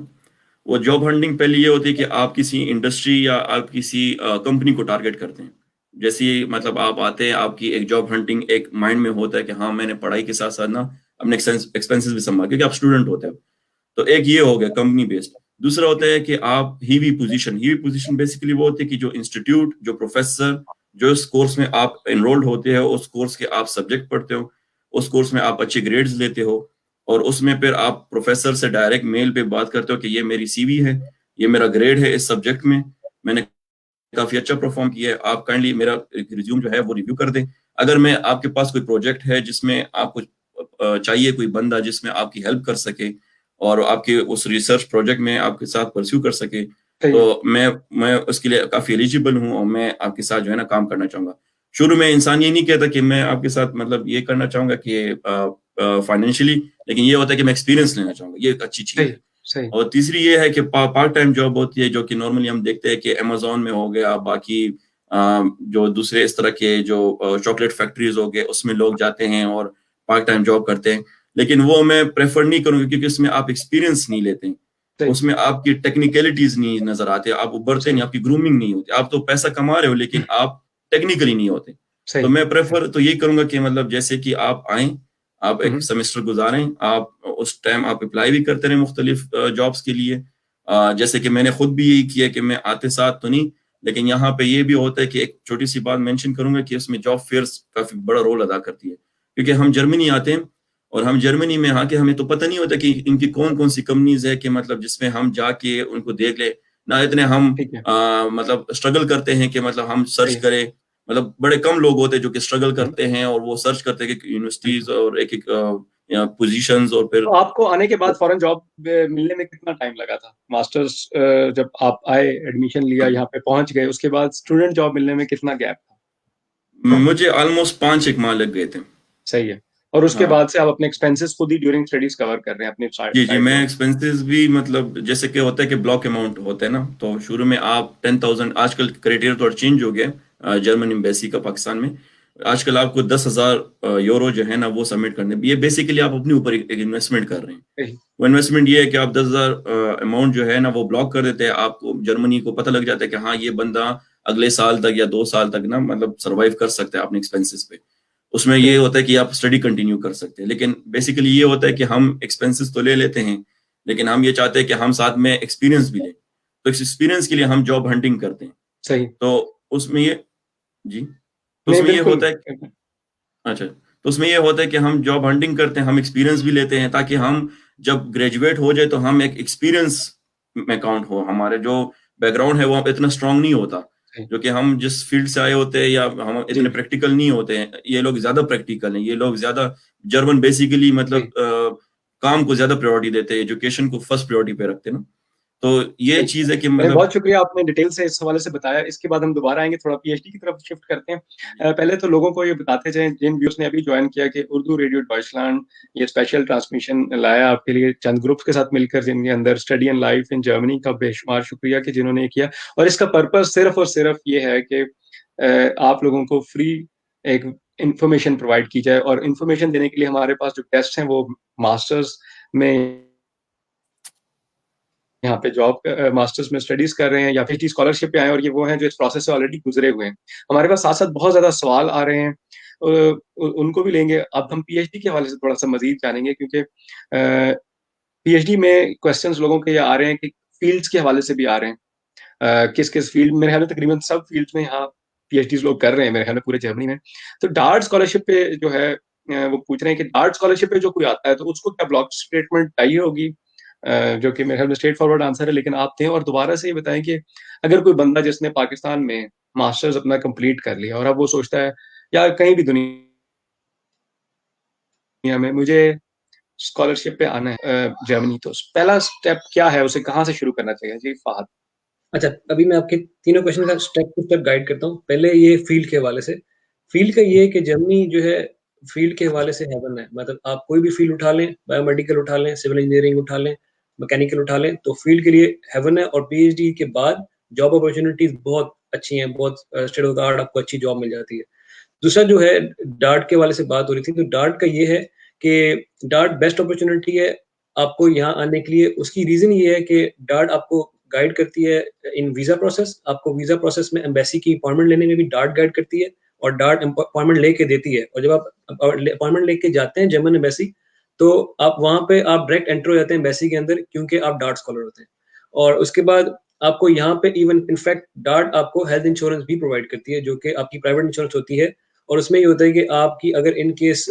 वो जॉब हंटिंग पहले ये होती है कि आप किसी इंडस्ट्री या आप किसी कंपनी को टारगेट करते हैं। जैसे मतलब आप आते हैं, आपकी एक जॉब हंटिंग एक माइंड में होता है कि हाँ, मैंने पढ़ाई के साथ साथ ना अपने एक्सपेंसेस भी संभाल, क्योंकि आप स्टूडेंट होते हैं। तो एक ये हो गया कंपनी बेस्ड। दूसरा होता है कि आप हीवी पोजीशन बेसिकली वो होती है कि जो इंस्टीट्यूट, जो प्रोफेसर, जो इस कोर्स में आप एनरोल्ड होते हो, उस कोर्स के आप सब्जेक्ट पढ़ते हो, उस कोर्स में आप अच्छे ग्रेड्स लेते हो, और उसमें फिर आप प्रोफेसर से डायरेक्ट मेल पे बात करते हो कि ये मेरी सीवी है, ये मेरा ग्रेड है इस सब्जेक्ट में, मैंने काफी अच्छा परफॉर्म किया है, आप काइंडली मेरा रिज्यूम जो है वो रिव्यू कर दें। अगर मैं आपके पास कोई प्रोजेक्ट है जिसमें आपको चाहिए कोई बंदा जिसमें आपकी हेल्प कर सके और आपके उस रिसर्च प्रोजेक्ट में आपके साथ परस्यू कर सके, तो मैं उसके लिए काफी एलिजिबल हूँ और मैं आपके साथ जो है ना काम करना चाहूंगा। शुरू में इंसान ये नहीं कहता कि मैं आपके साथ मतलब ये करना चाहूंगा कि फाइनेंशियली, लेकिन ये होता है कि मैं एक्सपीरियंस लेना चाहूंगा, ये एक अच्छी चीज है। सही। और तीसरी ये है कि पार्ट टाइम जॉब होती है, जो कि नॉर्मली हम देखते हैं कि अमेजोन में हो गया, बाकी जो दूसरे इस तरह के जो चॉकलेट फैक्ट्रीज हो गए, उसमें लोग जाते हैं और पार्ट टाइम जॉब करते हैं। लेकिन वो मैं प्रेफर नहीं करूंगा, क्योंकि उसमें आप एक्सपीरियंस नहीं लेते हैं, उसमें आपकी टेक्निकलिटीज नहीं नजर आते, आप उभरते नहीं, आपकी ग्रूमिंग नहीं होती, आप तो पैसा कमा रहे हो लेकिन आप टेक्निकली नहीं होते। तो मैं प्रेफर तो यही करूंगा कि मतलब जैसे कि आप आए, आप एक सेमेस्टर गुजारें, आप उस टाइम आप अप्लाई भी करते रहे मुख्तलिफ जॉब्स के लिए। जैसे कि मैंने खुद भी यही किया कि मैं आते साथ तो नहीं, लेकिन यहाँ पे ये भी होता है कि एक छोटी सी बात मेंशन करूंगा कि उसमें जॉब फेयर्स काफी बड़ा रोल अदा करती है, क्योंकि हम जर्मनी आते हैं और हम जर्मनी में आके हमें तो पता नहीं होता कि इनकी कौन कौन सी कंपनीज है कि मतलब जिसमें हम जाके उनको देख ले ना, इतने हम मतलब स्ट्रगल करते हैं कि मतलब हम सर्च करें, मतलब बड़े कम लोग होते हैं जो कि स्ट्रगल करते हैं और वो सर्च करते हैं कि यूनिवर्सिटीज और एक एक पोजीशंस। और फिर तो आपको आने के बाद फॉरेन जॉब मिलने में कितना टाइम लगा था? मास्टर्स जब आप आए, एडमिशन लिया, यहाँ पे पहुंच गए, उसके बाद स्टूडेंट जॉब मिलने में कितना गैप था? मुझे ऑलमोस्ट 5-1 माह लग गए थे। सही है। और उसके बाद से आप अपने एक्सपेंसेस खुद ही ड्यूरिंग स्टडीज कवर कर रहे हैं अपने साइड? जी, मैं एक्सपेंसेस भी मतलब जैसे कि होता है कि ब्लॉक अमाउंट होता है ना, तो शुरू में आप 10,000, आजकल क्राइटेरिया थोड़ा चेंज हो गया जर्मन एम्बेसी का पाकिस्तान में, आजकल आपको 10,000 यूरो जो है ना वो सबमिट करने, ये बेसिकली आप अपने ऊपर एक इन्वेस्टमेंट कर रहे हैं। वो इन्वेस्टमेंट ये है कि आप 10,000 अमाउंट जो है ना वो ब्लॉक कर देते हैं, आपको जर्मनी को पता लग जाता है कि हाँ, ये बंदा अगले साल तक या 2 साल तक ना मतलब सर्वाइव कर सकता है अपने एक्सपेंसेस पे। उसमें ये होता है कि आप स्टडी कंटिन्यू कर सकते हैं, लेकिन बेसिकली ये होता है कि हम एक्सपेंसेस तो ले लेते हैं, लेकिन हम ये चाहते हैं कि हम साथ में एक्सपीरियंस भी लें, तो इस एक्सपीरियंस के लिए हम जॉब हंटिंग करते हैं। सही। तो उसमें ये जी तो उसमें ये होता है अच्छा, तो उसमें ये होता है कि हम जॉब हंटिंग करते हैं, हम एक्सपीरियंस भी लेते हैं, ताकि हम जब ग्रेजुएट हो जाए तो हम एक एक्सपीरियंस में काउंट हो, हमारे जो बैकग्राउंड है वो इतना स्ट्रांग नहीं होता, जो कि हम जिस फील्ड से आए होते हैं या हम इतने प्रैक्टिकल नहीं होते हैं, ये लोग ज्यादा प्रैक्टिकल हैं, ये लोग ज्यादा जर्मन बेसिकली मतलब काम को ज्यादा प्रायोरिटी देते हैं, एजुकेशन को फर्स्ट प्रायोरिटी पे रखते हैं ना। तो ये चीज है कि मतलब बहुत शुक्रिया, आपने डिटेल से इस हवाले से बताया। इसके बाद हम दोबारा आएंगे, थोड़ा पीएचडी की तरफ शिफ्ट करते हैं। पहले तो लोगों को ये बताते जाएं जिन व्यूअर्स ने अभी ज्वाइन किया कि उर्दू रेडियो डॉइचलैंड ये स्पेशल ट्रांसमिशन लाया आपके लिए चंद ग्रुप्स के साथ मिलकर, जिनके अंदर study and life in Germany का बेशुमार शुक्रिया कि जिन्होंने ये किया। और इसका पर्पस सिर्फ और सिर्फ ये है कि आप लोगों को फ्री एक इंफॉर्मेशन प्रोवाइड की जाए, और इंफॉर्मेशन देने के लिए हमारे पास जो टेस्ट हैं वो मास्टर्स में यहाँ पे जॉब मास्टर्स में स्टडीज कर रहे हैं या पीएचडी स्कॉलरशिप पे आए, और ये वो हैं जो इस प्रोसेस से ऑलरेडी गुजरे हुए हैं। हमारे पास साथ साथ बहुत ज्यादा सवाल आ रहे हैं, उनको भी लेंगे। अब हम पीएचडी के हवाले से थोड़ा सा मजीद जानेंगे, क्योंकि पीएचडी में क्वेश्चंस लोगों के ये आ रहे हैं कि फील्ड्स के हवाले से भी आ रहे हैं। किस किस फील्ड, मेरे ख्याल में तकरीबन सब फील्ड्स में यहाँ पीएचडी लोग कर रहे हैं मेरे ख्याल में पूरे जर्मनी में। तो डार्ट स्कॉलरशिप पे जो है वो पूछ रहे हैं कि डार्ट स्कॉलरशिप पे जो कोई आता है तो उसको क्या ब्लॉक स्टेटमेंट चाहिए होगी, जो कि मेरे ख्याल में स्ट्रेट फॉरवर्ड आंसर है, लेकिन आप थे। और दोबारा से ये बताएं कि अगर कोई बंदा जिसने पाकिस्तान में मास्टर्स अपना कंप्लीट कर लिया और अब वो सोचता है या कहीं भी दुनिया दुनिया में मुझे स्कॉलरशिप पे आना है जर्मनी, तो पहला स्टेप क्या है, उसे कहाँ से शुरू करना चाहिए जी फहद? अच्छा, अभी मैं आपके तीनों क्वेश्चन का स्टेप टू स्टेप गाइड करता हूँ। पहले ये फील्ड के हवाले से। फील्ड का ये है कि जर्मनी जो है फील्ड के हवाले से हेवन है। मतलब आप कोई भी फील्ड उठा लें, बायोमेडिकल उठा लें, सिविल इंजीनियरिंग उठा लें, मैकेनिकल उठा लें, तो फील्ड के लिए हेवन है। और पीएचडी के बाद जॉब अपॉर्चुनिटीज बहुत अच्छी हैं, बहुत स्टेट ऑफ द आर्ट आपको अच्छी जॉब मिल जाती है। दूसरा जो है डार्ट के वाले से बात हो रही थी, तो डार्ट का ये है कि डार्ट बेस्ट अपॉर्चुनिटी है आपको यहाँ आने के लिए। उसकी रीजन ये है कि डार्ट आपको गाइड करती है इन वीजा प्रोसेस। आपको वीजा प्रोसेस में एम्बेसी की अपॉइंटमेंट लेने में भी डार्ट गाइड करती है और डार्ट अपॉइंटमेंट लेके देती है। और जब आप अपॉइंटमेंट लेके जाते हैं जर्मन एम्बेसी, तो आप वहां पे आप डायरेक्ट एंटर हो जाते हैं एम्बेसी के अंदर, क्योंकि आप डार्ट स्कॉलर होते हैं। और उसके बाद आपको यहाँ पे इवन इनफैक्ट डार्ट आपको हेल्थ इंश्योरेंस भी प्रोवाइड करती है, जो कि आपकी प्राइवेट इंश्योरेंस होती है। और उसमें ये होता है कि आपकी अगर इन केस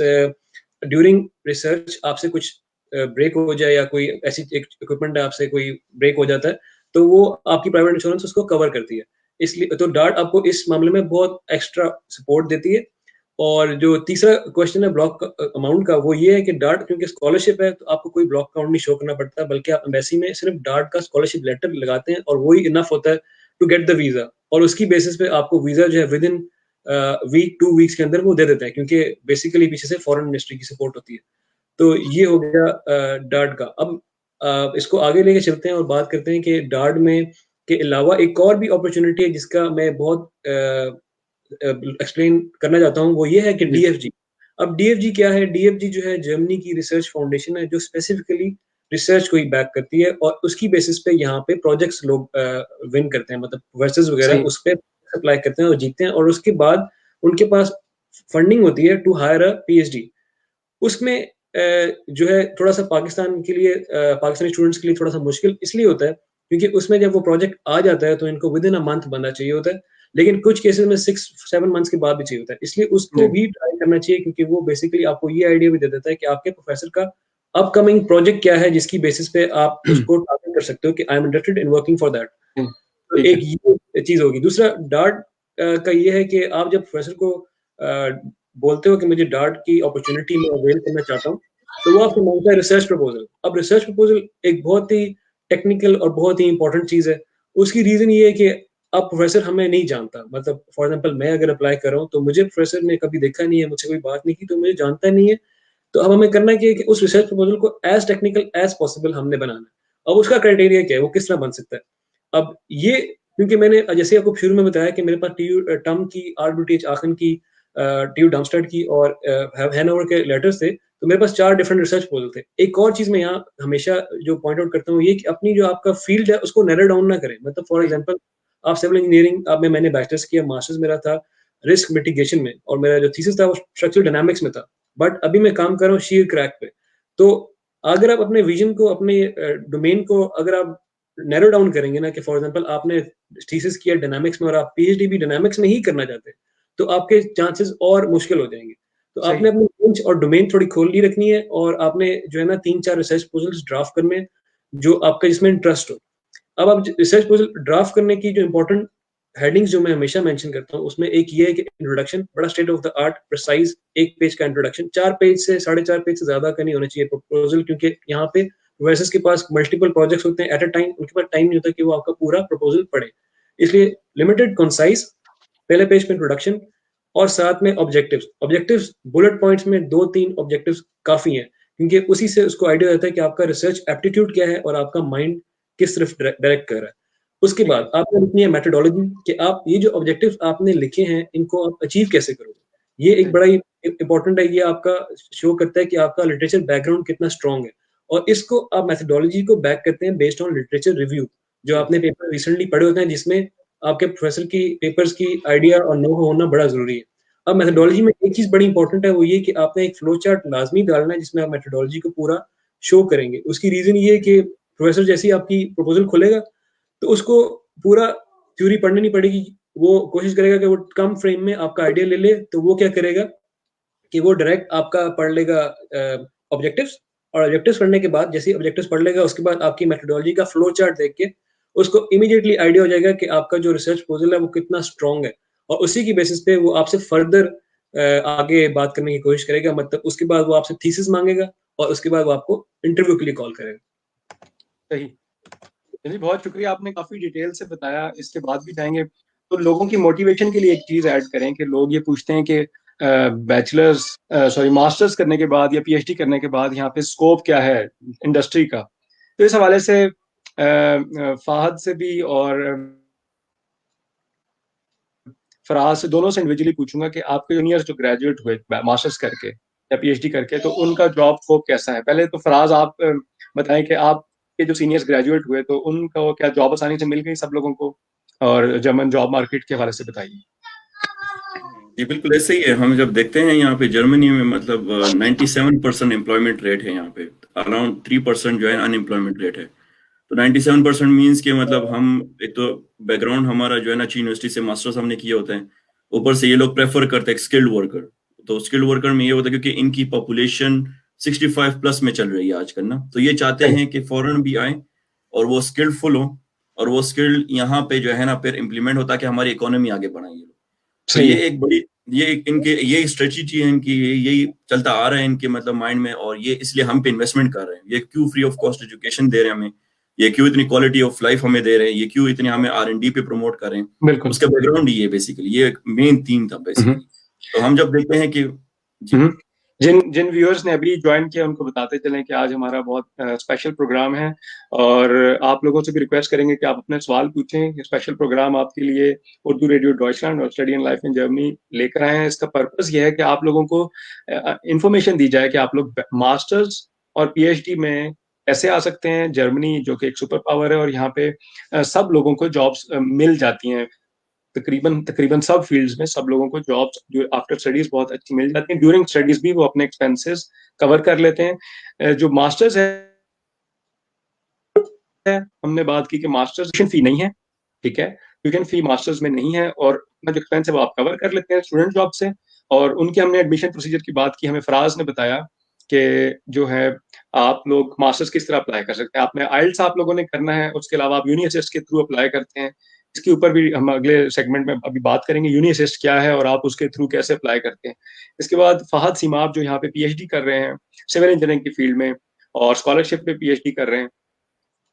ड्यूरिंग रिसर्च आपसे कुछ ब्रेक हो जाए या कोई ऐसी इक्विपमेंट आपसे कोई ब्रेक हो जाता है, तो वो आपकी प्राइवेट इंश्योरेंस उसको कवर करती है। इसलिए तो डार्ट आपको इस मामले में बहुत एक्स्ट्रा सपोर्ट देती है। और जो तीसरा क्वेश्चन है ब्लॉक अमाउंट का, वो ये है कि डार्ट क्योंकि स्कॉलरशिप है, तो आपको कोई ब्लॉक अकाउंट नहीं शो करना पड़ता, बल्कि आप एम्बेसी में सिर्फ डार्ट का स्कॉलरशिप लेटर लगाते हैं और वही इनफ होता है टू गेट द वीजा। और उसकी बेसिस पे आपको वीजा जो है विद इन वीक 2 वीक्स के अंदर वो दे देते हैं, क्योंकि बेसिकली पीछे से फॉरेन मिनिस्ट्री की सपोर्ट होती है। तो ये हो गया डार्ट का। अब इसको आगे लेके चलते हैं और बात करते हैं कि डार्ट में के अलावा एक और भी अपॉर्चुनिटी है जिसका मैं बहुत एक्सप्लेन करना चाहता हूँ। वो ये है कि डीएफजी। अब डीएफजी क्या है? डीएफजी जो है जर्मनी की रिसर्च फाउंडेशन है, जो स्पेसिफिकली रिसर्च को ही बैक करती है और उसकी बेसिस पे यहाँ पे प्रोजेक्ट्स लोग विन करते हैं, मतलब वर्सेस वगैरह उस पे अप्लाई करते हैं और जीतते हैं। और उसके बाद उनके पास फंडिंग होती है टू हायर अ पीएचडी। उसमें जो है थोड़ा सा पाकिस्तान के लिए पाकिस्तानी स्टूडेंट्स के लिए थोड़ा सा मुश्किल इसलिए होता है क्योंकि उसमें जब वो प्रोजेक्ट आ जाता है तो इनको विद इन अ मंथ बनना चाहिए होता है, लेकिन कुछ केसेस में 6-7 मंथ्स के बाद भी चाहिए होता है। इसलिए उसको भी ट्राई करना चाहिए, क्योंकि वो बेसिकली आपको ये आइडिया भी दे देता है कि आपके प्रोफेसर का अपकमिंग प्रोजेक्ट क्या है, जिसकी बेसिस पे आप उसको टारगेट कर सकते हो कि I am interested in working for that. तो एक ये चीज होगी। दूसरा डार्ट का ये है कि आप जब प्रोफेसर को बोलते हो कि मुझे डार्ट की अपॉर्चुनिटी में अवेल करना चाहता हूँ, तो वो आपको मांगता है रिसर्च प्रपोजल। अब रिसर्च प्रपोजल एक बहुत ही टेक्निकल और बहुत ही इंपॉर्टेंट चीज है। उसकी रीजन ये है कि अब प्रोफेसर हमें नहीं जानता। मतलब फॉर एग्जाम्पल मैं अगर अप्लाई कर रहा हूँ तो मुझे प्रोफेसर ने कभी देखा नहीं है, मुझसे कोई बात नहीं की, तो मुझे जानता नहीं है। तो अब हमें करना क्या है कि उस रिसर्च प्रपोजल को एज टेक्निकल एज पॉसिबल हमने बनाना है। अब उसका क्राइटेरिया क्या है, वो किस तरह बन सकता है? अब ये क्योंकि मैंने जैसे आपको शुरू में बताया कि मेरे पास टीयू टर्म की, आरबीटीएच आखन की, टीयू डार्मस्टाड की और हैनोवर के लेटर्स थे, तो मेरे पास 4 डिफरेंट रिसर्च प्रपोजल थे। एक और चीज मैं यहाँ हमेशा जो पॉइंट आउट करता हूँ, ये कि अपनी जो आपका फील्ड है उसको नैरो डाउन ना करें। मतलब फॉर एग्जांपल आप सिविल इंजीनियरिंग आप में मैंने बैचलर्स किया, मास्टर्स मेरा था रिस्क मिटिगेशन में, और मेरा जो थीसिस था वो स्ट्रक्चरल डायनामिक्स में था। बट अभी मैं काम कर रहा हूँ शीयर क्रैक पे। तो अगर आप अपने विजन को, अपने डोमेन को अगर आप नैरो डाउन करेंगे ना, कि फॉर एग्जांपल आपने थीसिस किया डायनामिक्स में और आप पीएचडी भी डायनामिक्स में ही करना चाहते हैं, तो आपके चांसेस और मुश्किल हो जाएंगे। तो आपने अपनी रेंज और डोमेन थोड़ी खोल ली रखनी है, और आपने जो है ना 3-4 रिसर्च प्रपोजल्स ड्राफ्ट करने हैं जो आपका जिसमें इंटरेस्ट हो। अब आप रिसर्च प्रपोजल ड्राफ्ट करने की जो इंपॉर्टेंट हेडिंग्स जो मैं हमेशा मेंशन करता हूँ, उसमें एक ये है कि इंट्रोडक्शन, बड़ा state of the art precise 1 page का इंट्रोडक्शन। 4 पेज से 4.5 पेज से ज्यादा का नहीं होना चाहिए प्रपोजल, क्योंकि यहाँ पे प्रोफेसर्स के पास मल्टीपल प्रोजेक्ट्स होते हैं एट अ टाइम, उनके पास टाइम नहीं होता कि वो आपका पूरा प्रपोजल पढ़े। इसलिए लिमिटेड, कंसाइज, पहले पेज पे इंट्रोडक्शन, और साथ में ऑब्जेक्टिव्स। ऑब्जेक्टिव्स बुलेट पॉइंट्स में 2-3 ऑब्जेक्टिव्स काफी हैं, क्योंकि उसी से उसको आइडिया होता है कि आपका रिसर्च एप्टीट्यूड क्या है और आपका माइंड किस तरफ डायरेक्ट कर रहा है। उसके बाद आपने लिखनी है मेथोडोलॉजी, कि आप ये जो ऑब्जेक्टिव्स आपने लिखे हैं इनको आप अचीव कैसे करोगे। ये एक बड़ा ही इंपॉर्टेंट है। ये आपका शो करता है कि आपका लिटरेचर बैकग्राउंड कितना स्ट्रांग है, और इसको आप मेथोडोलॉजी को बैक करते हैं बेस्ड ऑन लिटरेचर रिव्यू, जो आपने पेपर रिसेंटली पढ़े होते हैं, जिसमें आपके प्रोफेसर की पेपर्स की आइडिया और नो होना बड़ा जरूरी है। अब मेथोडोलॉजी में एक चीज बड़ी इंपॉर्टेंट है, वो ये कि आपने एक फ्लो चार्ट लाजमी डालना है जिसमें आप मेथोडोलॉजी को पूरा शो करेंगे। उसकी रीजन ये है कि प्रोफेसर जैसे ही आपकी प्रपोजल खोलेगा तो उसको पूरा थ्योरी पढ़नी नहीं पड़ेगी। वो कोशिश करेगा कि वो कम फ्रेम में आपका आइडिया ले ले। तो वो क्या करेगा कि वो डायरेक्ट आपका पढ़ लेगा ऑब्जेक्टिव्स, और ऑब्जेक्टिव्स पढ़ने के बाद जैसे ही ऑब्जेक्टिव्स पढ़ लेगा, उसके बाद आपकी मेथोडोलॉजी का फ्लो चार्ट देख के उसको इमीडिएटली आइडिया हो जाएगा कि आपका जो रिसर्च प्रपोजल है वो कितना स्ट्रांग है, और उसी की बेसिस पे वो आपसे फर्दर आगे बात करने की कोशिश करेगा, मतलब उसके बाद वो आपसे थीसिस मांगेगा और उसके बाद वो आपको इंटरव्यू के लिए कॉल करेगा। सही। चलिए, बहुत शुक्रिया, आपने काफी डिटेल से बताया। इसके बाद भी जाएंगे तो लोगों की मोटिवेशन के लिए एक चीज ऐड करें कि लोग ये पूछते हैं कि बैचलर्स मास्टर्स करने के बाद या पीएचडी करने के बाद यहाँ पे स्कोप क्या है इंडस्ट्री का। तो इस हवाले से फाहद से भी और फराज से, दोनों से इंडिविजुअली पूछूंगा कि आपके जूनियर्स जो ग्रेजुएट हुए मास्टर्स करके या पीएचडी करके, तो उनका जॉब स्कोप कैसा है। पहले तो फराज आप बताएं कि आपके जो सीनियर्स ग्रेजुएट हुए तो उनका क्या जॉब आसानी से मिल गई सब लोगों को, और जर्मन जॉब मार्केट के हवाले से बताइए। जी बिल्कुल ऐसे ही है। हम जब देखते हैं यहाँ पे जर्मनी में मतलब 97% एम्प्लॉयमेंट रेट है, यहाँ पे अराउंड 3% जो है अनएम्प्लॉयमेंट रेट है। तो 97% मीन्स के मतलब हम एक तो बैकग्राउंड हमारा जो है ना, अच्छी यूनिवर्सिटी से मास्टर्स हमने किए होते हैं, ऊपर से ये लोग प्रेफर करते हैं स्किल्ड वर्कर। तो स्किल्ड वर्कर में ये होता है क्योंकि इनकी पॉपुलेशन 65 प्लस में चल रही है आजकल ना, तो ये चाहते हैं कि फॉरेन भी आए और वो स्किल्डफुल हो, और वो स्किल्ड यहाँ पे जो है ना फिर इम्प्लीमेंट होता है कि हमारी इकोनॉमी आगे बढ़ाएंगे। तो ये एक बड़ी इनके ये स्ट्रेटजी है इनकी, यही चलता आ रहा है इनके मतलब माइंड में, और ये इसलिए हम पे इन्वेस्टमेंट कर रहे हैं। ये क्यों फ्री ऑफ कॉस्ट एजुकेशन दे रहे हैं हमें, ये क्यों इतनी क्वालिटी ऑफ लाइफ हमें दे रहे हैं, ये क्यों इतने हमें R&D पे प्रमोट कर रहे हैं, बिल्कुल। उसका बैकग्राउंड ही है बेसिकली, ये एक मेन थीम था बेसिकली। तो हम जब देखते हैं कि जिन व्यूअर्स ने अभी ज्वाइन किया उनको बताते चलें कि आज हमारा बहुत स्पेशल प्रोग्राम है, और आप लोगों से भी रिक्वेस्ट करेंगे कि आप अपने सवाल पूछें। ये स्पेशल प्रोग्राम आपके लिए उर्दू रेडियो डॉइचलैंड और study and life in Germany लेकर आए हैं। इसका पर्पस ये है कि आप लोगों को इंफॉर्मेशन दी जाए कि आप लोग मास्टर्स और पीएचडी में कैसे आ सकते हैं। जर्मनी जो कि एक सुपर पावर है, और यहाँ पे सब लोगों को जॉब्स मिल जाती हैं। तकरीबन सब फील्ड्स में सब लोगों को जॉब्स जो आफ्टर स्टडीज बहुत अच्छी मिल जाती हैं। ड्यूरिंग स्टडीज भी वो अपने एक्सपेंसेस कवर कर लेते हैं। जो मास्टर्स है, हमने बात की कि मास्टर्स ट्यूशन फी नहीं है, ठीक है, ट्यूशन फी मास्टर्स में नहीं है, और अपना जो एक्सपेंस है वो आप कवर कर लेते हैं स्टूडेंट जॉब से। और उनके हमने एडमिशन प्रोसीजर की बात की, हमें फराज ने बताया कि जो है आप लोग मास्टर्स किस तरह अप्लाई कर सकते हैं। आपने आइल्स आप लोगों ने करना है, उसके अलावा आप यूनी असिस्ट के थ्रू अप्लाई करते हैं। इसके ऊपर भी हम अगले सेगमेंट में अभी बात करेंगे, यूनी असिस्ट क्या है और आप उसके थ्रू कैसे अप्लाई करते हैं। इसके बाद फहद सीमाब जो यहाँ पे पीएचडी कर रहे हैं सिविल इंजीनियरिंग की फील्ड में और स्कॉलरशिप पे पीएचडी कर रहे हैं,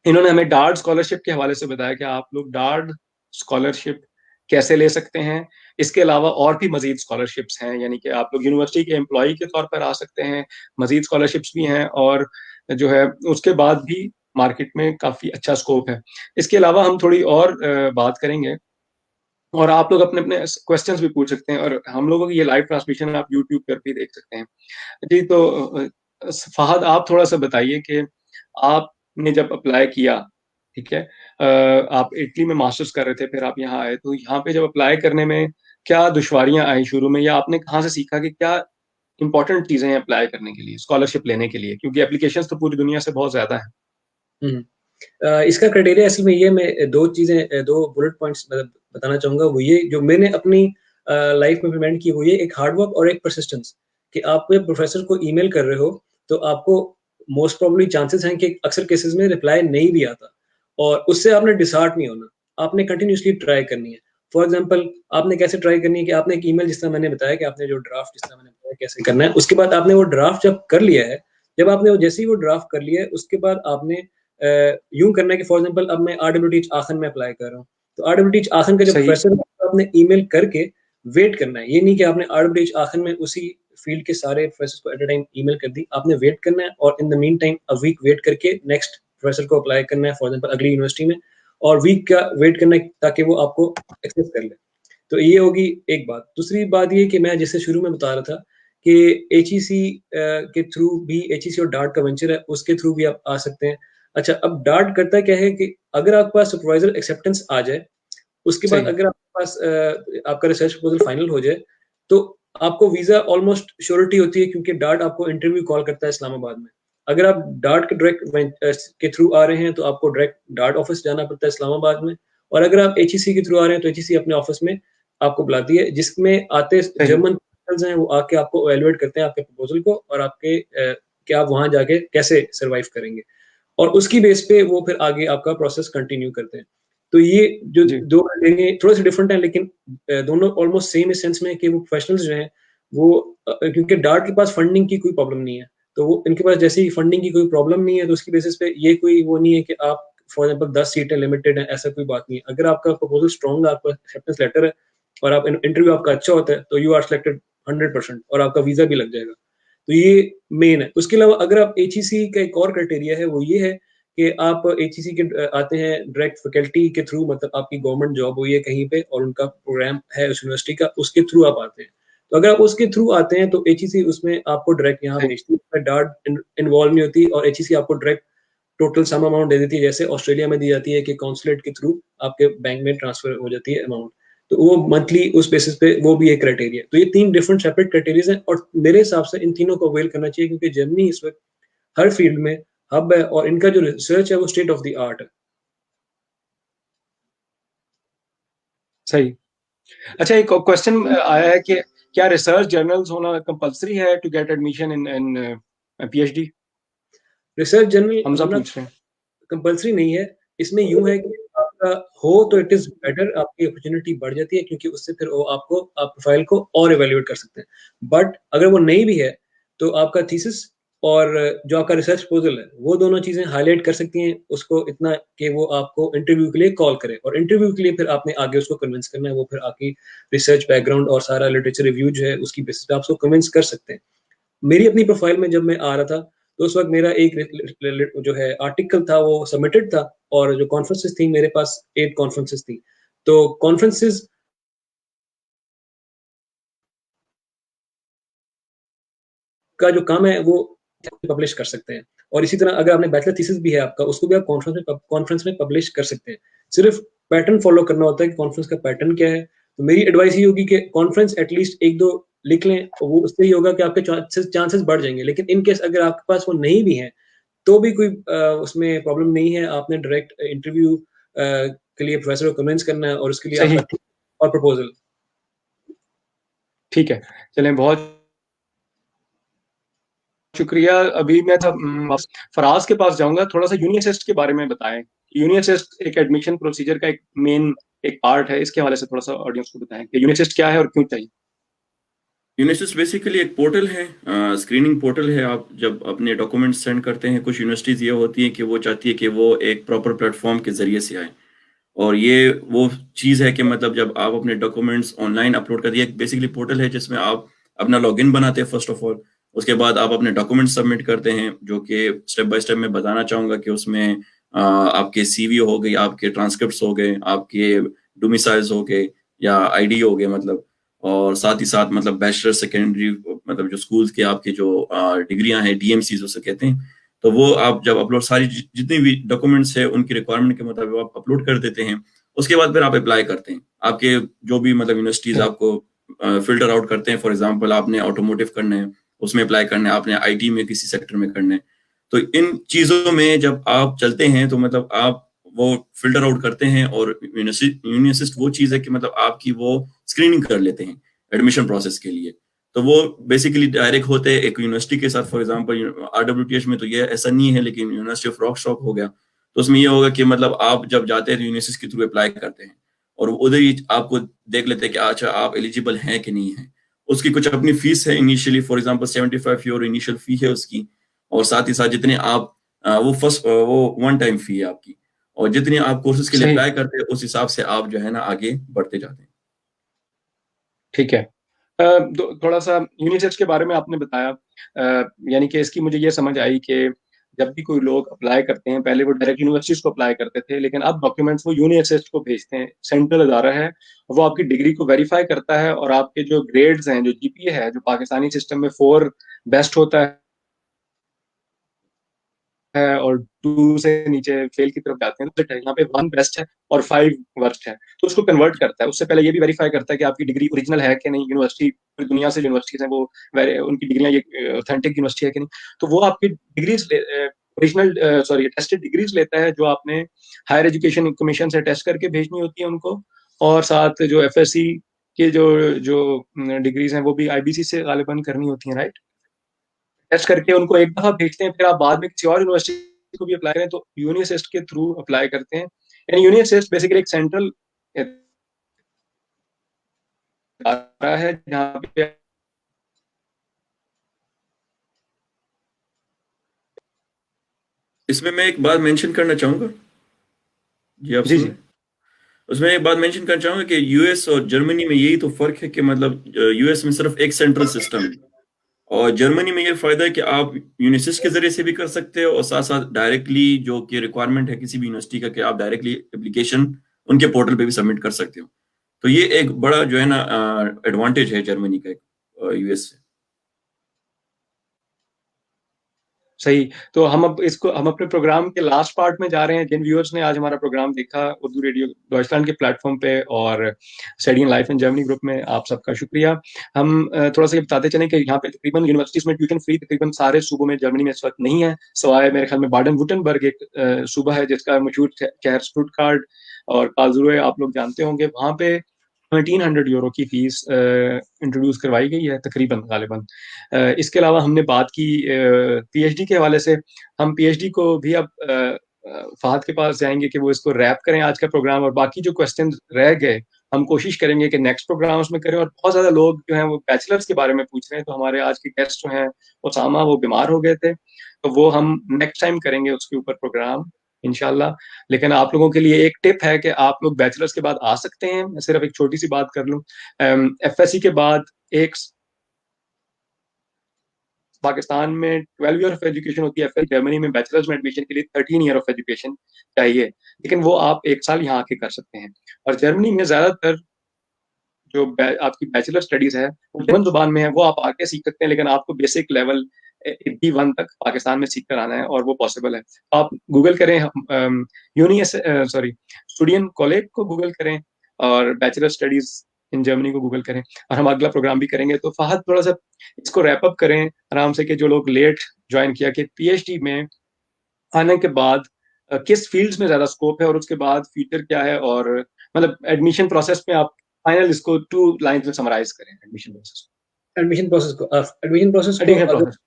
इन्होंने हमें डार्ड स्कॉलरशिप के हवाले से बताया कि आप लोग डार्ड स्कॉलरशिप कैसे ले सकते हैं। इसके अलावा और भी मजीद स्कॉलरशिप्स हैं, यानी कि आप लोग यूनिवर्सिटी के एम्प्लॉय के तौर पर आ सकते हैं, मजीद स्कॉलरशिप्स भी हैं, और जो है उसके बाद भी मार्केट में काफ़ी अच्छा स्कोप है। इसके अलावा हम थोड़ी और बात करेंगे, और आप लोग अपने अपने क्वेश्चंस भी पूछ सकते हैं, और हम लोगों की ये लाइव ट्रांसमिशन आप यूट्यूब पर भी देख सकते हैं। जी, तो फहद आप थोड़ा सा बताइए कि आपने जब अप्लाई किया, ठीक है, आप इटली में मास्टर्स कर रहे थे, फिर आप यहाँ आए, तो यहाँ पे जब अप्लाई करने में क्या दुश्वारियां आई शुरू में, या आपने कहाँ से सीखा कि क्या इंपॉर्टेंट चीजें हैं अप्लाई करने के लिए, स्कॉलरशिप लेने के लिए, क्योंकि एप्लीकेशंस तो पूरी दुनिया से बहुत ज्यादा है। इसका क्राइटेरिया असल में ये, मैं दो बुलेट पॉइंट्स बताना चाहूंगा। वो ये जो मैंने अपनी लाइफ में इम्प्लीमेंट की, वो ये एक हार्डवर्क और एक परसिस्टेंस। कि आप कोई प्रोफेसर को ईमेल कर रहे हो तो आपको मोस्ट प्रोबेबली चांसेस हैं कि अक्सर केसेस में रिप्लाई नहीं भी आता, और उससे आपने डिसहार्ट नहीं होना, आपने कंटिन्यूसली ट्राई करनी है। फॉर एग्जाम्पल, आपने कैसे ट्राई करनी है कि आपने एक ईमेल, जिस तरह मैंने बताया कि आपने जो ड्राफ्ट, जिस तरह मैंने बताया कैसे करना है, उसके बाद आपने वो ड्राफ्ट जब कर लिया है, जब आपने जैसे ही वो ड्राफ्ट कर लिया है, उसके बाद आपने यूं करना है कि फॉर एग्जांपल अब मैं RWTH आखन में अप्लाई कर रहा हूँ, तो RWTH आखन का जब प्रोफेसर आपने ईमेल करके वेट करना है। ये नहीं कि आपने RWTH आखन में उसी फील्ड के सारे प्रोफेसर को एट अ टाइम ईमेल कर दी, आपने वेट करना है, और in the meantime a week wait करके नेक्स्ट प्रोफेसर को अप्लाई करना है, फॉर एग्जांपल अगली यूनिवर्सिटी में, और वीक का वेट करना है ताकि वो आपको एक्सेस कर ले। तो ये होगी एक बात। दूसरी बात ये कि मैं जैसे शुरू में बता रहा था कि HEC के थ्रू भी, HEC और डार्ट का वेंचर है, उसके थ्रू भी आप आ सकते हैं। अच्छा, अब डार्ट करता क्या है कि अगर आपके पास सुपरवाइजर एक्सेप्टेंस आ जाए, उसके बाद अगर आपके पास आपका रिसर्च प्रपोजल फाइनल हो जाए, तो आपको वीजा ऑलमोस्ट श्योरिटी होती है, क्योंकि डार्ट आपको इंटरव्यू कॉल करता है इस्लामाबाद में। अगर आप डार्ट के डायरेक्ट के थ्रू आ रहे हैं तो आपको डायरेक्ट डार्ट ऑफिस जाना पड़ता है इस्लामाबाद में, और अगर आप HEC के थ्रू आ रहे हैं तो HEC अपने ऑफिस में आपको बुलाती है, जिसमें आते जर्मन हैं, वो आके आपको एवेलुएट करते हैं आपके प्रपोजल को, और आपके कि आप वहां जाके कैसे सर्वाइव करेंगे, और उसकी बेस पे वो फिर आगे आपका प्रोसेस कंटिन्यू करते हैं। तो ये जो दो लेंगे थोड़े से डिफरेंट हैं, लेकिन दोनों ऑलमोस्ट सेम इस सेंस में कि वो प्रोफेशनल्स जो हैं वो क्योंकि डार्ट के पास फंडिंग की कोई प्रॉब्लम नहीं है, तो वो इनके पास जैसे ही फंडिंग की कोई प्रॉब्लम नहीं है, तो उसकी बेसिस पे ये कोई वो नहीं है कि आप फॉर एग्जांपल 10 सीटें लिमिटेड हैं, ऐसा कोई बात नहीं है। अगर आपका प्रपोजल स्ट्रांग है, आपका एक्सेप्टेंस लेटर है और आप इंटरव्यू आपका अच्छा होता है, तो यू आर सिलेक्टेड 100% और आपका वीजा भी लग जाएगा। तो ये मेन है। उसके अलावा अगर आप एचईसी का एक और क्राइटेरिया है, वो ये है कि आप एचईसी के आते हैं डायरेक्ट फैकल्टी के थ्रू, मतलब आपकी गवर्नमेंट जॉब हुई है कहीं पे और उनका प्रोग्राम है उस यूनिवर्सिटी का, उसके थ्रू आप आते हैं। तो अगर आप उसके थ्रू आते हैं तो एचईसी उसमें आपको डायरेक्ट यहाँ सही। भेजती है, डार्ट इन्वॉल्व नहीं होती और एचईसी आपको डायरेक्ट टोटल सम अमाउंट दे देती है, जैसे ऑस्ट्रेलिया में दी जाती है कि कॉन्सुलेट के थ्रू आपके बैंक में ट्रांसफर हो जाती है अमाउंट। तो वो मंथली उस बेसिस पे वो भी एक क्राइटेरिया। तो ये 3 डिफरेंट सेपरेट क्राइटेरियाज हैं और मेरे हिसाब से इन तीनों को अवेल करना चाहिए, क्योंकि जर्मनी इस वक्त हर फील्ड में हब है और इनका जो रिसर्च है वो स्टेट ऑफ द आर्ट है। सही। अच्छा, एक क्वेश्चन आया है कि क्या रिसर्च जर्नल्स होना कंपलसरी है to get admission in in PhD? Research journal Hamza होना पूछ रहे हैं। कंपल्सरी नहीं है। इसमें यूँ है कि आपका हो तो इट इज़ बेटर, आपकी अपॉर्च्युनिटी बढ़ जाती है, क्योंकि उससे फिर वो आपको आप प्रोफाइल को और इवैल्यूएट कर सकते हैं। बट अगर वो नहीं भी है, तो आपका थीसिस और जो आपका रिसर्च प्रपोज़ल है, वो दोनों चीज़ें हाइलाइट कर सकती हैं उसको इतना कि वो आपको इंटरव्यू के लिए कॉल करे, और इंटरव्यू के लिए फिर आपने आगे उसको कन्विंस करना है, वो फिर आपकी रिसर्च बैकग्राउंड और सारा लिटरेचर रिव्यू जो है उसकी बेसिस पे आप उसको कन्विंस कर सकते हैं। मेरी अपनी प्रोफाइल में जब मैं आ रहा था, तो उस वक़्त मेरा एक जो है आर्टिकल था वो सबमिटेड था और जो कॉन्फ्रेंसेस थी मेरे पास 8 कॉन्फ्रेंसेस थी। तो कॉन्फ्रेंसेस का जो काम है वो पब्लिश कर सकते हैं, और इसी तरह अगर आपने बैचलर थीसिस भी है आपका, उसको भी आप कॉन्फ्रेंस में पब्लिश कर सकते हैं। सिर्फ पैटर्न फॉलो करना होता है कि कॉन्फ्रेंस का पैटर्न क्या है। तो मेरी एडवाइस ये होगी कि कॉन्फ्रेंस एटलीस्ट 1-2 लिख लें, वो उससे ये होगा कि आपके चांसेस बढ़ जाएँगे। लेकिन इन केस अगर आपके पास वो नहीं भी है, तो भी कोई उसमें प्रॉब्लम नहीं है। आपने डायरेक्ट इंटरव्यू के लिए प्रोफेसर को कन्विंस करना है और उसके लिए सही। आपका और प्रपोज़ल। ठीक है। चलें, बहुत शुक्रिया। अभी मैं फराज के पास जाऊंगा, थोड़ा सा यूनिअसिस्ट के बारे में बताएं। यूनिअसिस्ट एक एडमिशन प्रोसीजर का एक मेन एक पार्ट है, इसके हवाले से थोड़ा सा ऑडियंस को बताएं कि यूनिअसिस्ट क्या है और क्यों चाहिए। यूनिसिस बेसिकली एक पोर्टल है, स्क्रीनिंग पोर्टल है। आप जब अपने डॉक्यूमेंट्स सेंड करते हैं, कुछ यूनिवर्सिटीज़ ये होती है कि वो चाहती है कि वो एक प्रॉपर प्लेटफॉर्म के ज़रिए से आए, और ये वो चीज़ है कि मतलब जब आप अपने डॉक्यूमेंट्स ऑनलाइन अपलोड कर दिए, बेसिकली पोर्टल है जिसमें आप अपना लॉगिन बनाते हैं फर्स्ट ऑफ ऑल। उसके बाद आप अपने डॉक्यूमेंट्स सबमिट करते हैं, जो कि स्टेप बाय स्टेप मैं बताना चाहूँगा कि उसमें आपके सीवी हो गई, आपके ट्रांसक्रिप्ट्स हो गए, आपके डोमिसाइल्स हो गए या आईडी हो गए, मतलब और साथ ही साथ मतलब बैचलर सेकेंडरी मतलब जो स्कूल्स के आपके जो डिग्रियां हैं, डीएमसीज उसे कहते हैं, तो वो आप जब अपलोड सारी जितनी भी डॉक्यूमेंट्स है उनकी रिक्वायरमेंट के मुताबिक आप अपलोड कर देते हैं। उसके बाद फिर आप अप्लाई करते हैं। आपके जो भी मतलब यूनिवर्सिटीज आपको फिल्टर आउट करते हैं, फॉर एग्जांपल आपने ऑटोमोटिव करना है, उसमें अप्लाई करना है, आपने आईटी में किसी सेक्टर में करना है, तो इन चीजों में जब आप चलते हैं तो मतलब आप वो फिल्टर आउट करते हैं, और यूनिवर्सिस्ट वो चीज है कि मतलब आपकी वो स्क्रीनिंग कर लेते हैं एडमिशन प्रोसेस के लिए। तो वो बेसिकली डायरेक्ट होते हैं एक यूनिवर्सिटी के साथ। फॉर एग्जांपल आरडब्ल्यूटीएच में तो ये ऐसा नहीं है, लेकिन यूनिवर्सिटी ऑफ रॉकस्टॉक हो गया, तो उसमें ये होगा कि मतलब आप जब जाते हैं तो यूनिवर्सिटी के थ्रू अप्लाई करते हैं, और उधर ही आपको देख लेते हैं कि अच्छा आप एलिजिबल हैं कि नहीं है। उसकी कुछ अपनी फीस है initially, for example 75 euro initial fee है उसकी, और साथ ही साथ जितने आप वो वन टाइम फी है आपकी, और जितने आप कोर्सेज के लिए सही। अप्लाई करते हैं उस हिसाब से आप जो है ना आगे बढ़ते जाते हैं। ठीक है। थोड़ा सा यूनिसेफ के बारे में आपने बताया, यानी कि इसकी मुझे ये समझ आई कि जब भी कोई लोग अप्लाई करते हैं, पहले वो डायरेक्ट यूनिवर्सिटीज को अप्लाई करते थे, लेकिन अब डॉक्यूमेंट्स वो यूनिसेफ को भेजते हैं। सेंट्रल अदारा है, वो आपकी डिग्री को वेरीफाई करता है, और आपके जो ग्रेड्स हैं, जो जीपीए है, जो पाकिस्तानी सिस्टम में 4 बेस्ट होता है और 2 से नीचे फेल की तरफ जाते हैं, तो यहाँ पे 1 बेस्ट है और 5 वर्स्ट है, तो उसको कन्वर्ट करता है। उससे पहले ये भी वेरीफाई करता है कि आपकी डिग्री ओरिजिनल है कि नहीं। यूनिवर्सिटी, पूरी दुनिया से यूनिवर्सिटीज हैं, वो उनकी डिग्रियां ये ऑथेंटिक यूनिवर्सिटी है कि नहीं। तो वो आपकी डिग्रीज ओरिजिनल टेस्टेड डिग्रीज लेता है, जो आपने हायर एजुकेशन कमीशन से टेस्ट करके भेजनी होती है उनको, और साथ जो एफएससी के जो जो डिग्रीज हैं वो भी आईबीसी से गालिबन करनी होती हैं, राइट। टेस्ट करके उनको एक दफा भेजते हैं, फिर आप बाद में किसी और यूनिवर्सिटी को भी अप्लाई करें तो यूनिसिस्ट के थ्रू अप्लाई करते हैं। यानी यूनिसिस्ट बेसिकली एक सेंट्रल है जहाँ पे इसमें मैं एक बात मेंशन करना चाहूँगा, जी आप जी सुन जी। रहे हैं? उसमें एक बात मेंशन करना चाहूँगा कि यूएस और जर्मनी में यही तो फ़र्क है कि मतलब यूएस में सिर्फ एक सेंट्रल सिस्टम है, और जर्मनी में ये फ़ायदा है कि आप यूनिसिस के ज़रिए से भी कर सकते हो, और साथ-साथ डायरेक्टली जो कि रिक्वायरमेंट है किसी भी यूनिवर्सिटी का कि आप डायरेक्टली एप्लीकेशन उनके पोर्टल पे भी सबमिट कर सकते हो। तो ये एक बड़ा जो है ना एडवांटेज है जर्मनी का यूएस से। सही। तो हम अपने प्रोग्राम के लास्ट पार्ट में जा रहे हैं। जिन व्यूअर्स ने आज हमारा प्रोग्राम देखा उर्दू रेडियो डॉइचलैंड के प्लेटफॉर्म पे और study in life in Germany group में, आप सबका शुक्रिया। हम थोड़ा सा ये बताते चलें कि यहाँ पे तकरीबन यूनिवर्सिटीज में ट्यूशन फ्री तकरीबन सारे सूबों में जर्मनी में इस वक्त नहीं है, सिवाय मेरे ख्याल में बाडन वुटनबर्ग एक सूबा है जिसका मशहूर शहर स्टुटगार्ट और कार्लसरूहे आप लोग जानते होंगे। वहाँ पे 1300 यूरो की फीस इंट्रोड्यूस करवाई गई है तकरीबन गालिबन। इसके अलावा हमने बात की पीएचडी के हवाले से। हम पीएचडी को भी अब फहद के पास जाएंगे कि वो इसको रैप करें आज का प्रोग्राम, और बाकी जो क्वेश्चन रह गए हम कोशिश करेंगे कि नेक्स्ट प्रोग्राम्स में करें। और बहुत ज्यादा लोग जो हैं वो बैचलर्स के बारे में पूछ रहे हैं, तो हमारे आज के गेस्ट जो हैं उसामा, वो बीमार हो गए थे, तो वो हम नेक्स्ट टाइम करेंगे उसके ऊपर प्रोग्राम इंशाल्लाह। लेकिन आप लोगों के लिए एक टिप है कि आप लोग बैचलर्स के बाद आ सकते हैं। मैं सिर्फ एक छोटी सी बात कर लूँ, एफएससी के बाद एक पाकिस्तान में 12 ईयर ऑफ एजुकेशन होती है, फिर जर्मनी में बैचलर्स में एडमिशन के लिए 13 ईयर ऑफ एजुकेशन चाहिए, लेकिन वो आप एक साल यहाँ आके कर सकते हैं। और जर्मनी में ज्यादातर जो आपकी बैचलर स्टडीज है वो जर्मन जुबान में है, वो आप आके सीख सकते हैं, लेकिन आपको बेसिक लेवल B1 तक पाकिस्तान में सीख कर आना है, और वो पॉसिबल है। आप गूगल करें, यूनी सॉरी स्टूडियन कॉलेज को गूगल करें, और बैचलर स्टडीज इन जर्मनी को गूगल करें, और हम अगला प्रोग्राम भी करेंगे। तो फहद थोड़ा सा इसको रैप अप करें आराम से, कि जो लोग लेट ज्वाइन किया, कि पीएचडी में आने के बाद किस फील्ड्स में ज्यादा स्कोप है, और उसके बाद फ्यूचर क्या है, और मतलब एडमिशन प्रोसेस में आप फाइनल इसको 2 लाइन में समराइज करें एडमिशन प्रोसेस। एडमिशन प्रोसेस को एडमिशन अगर प्रोसेस।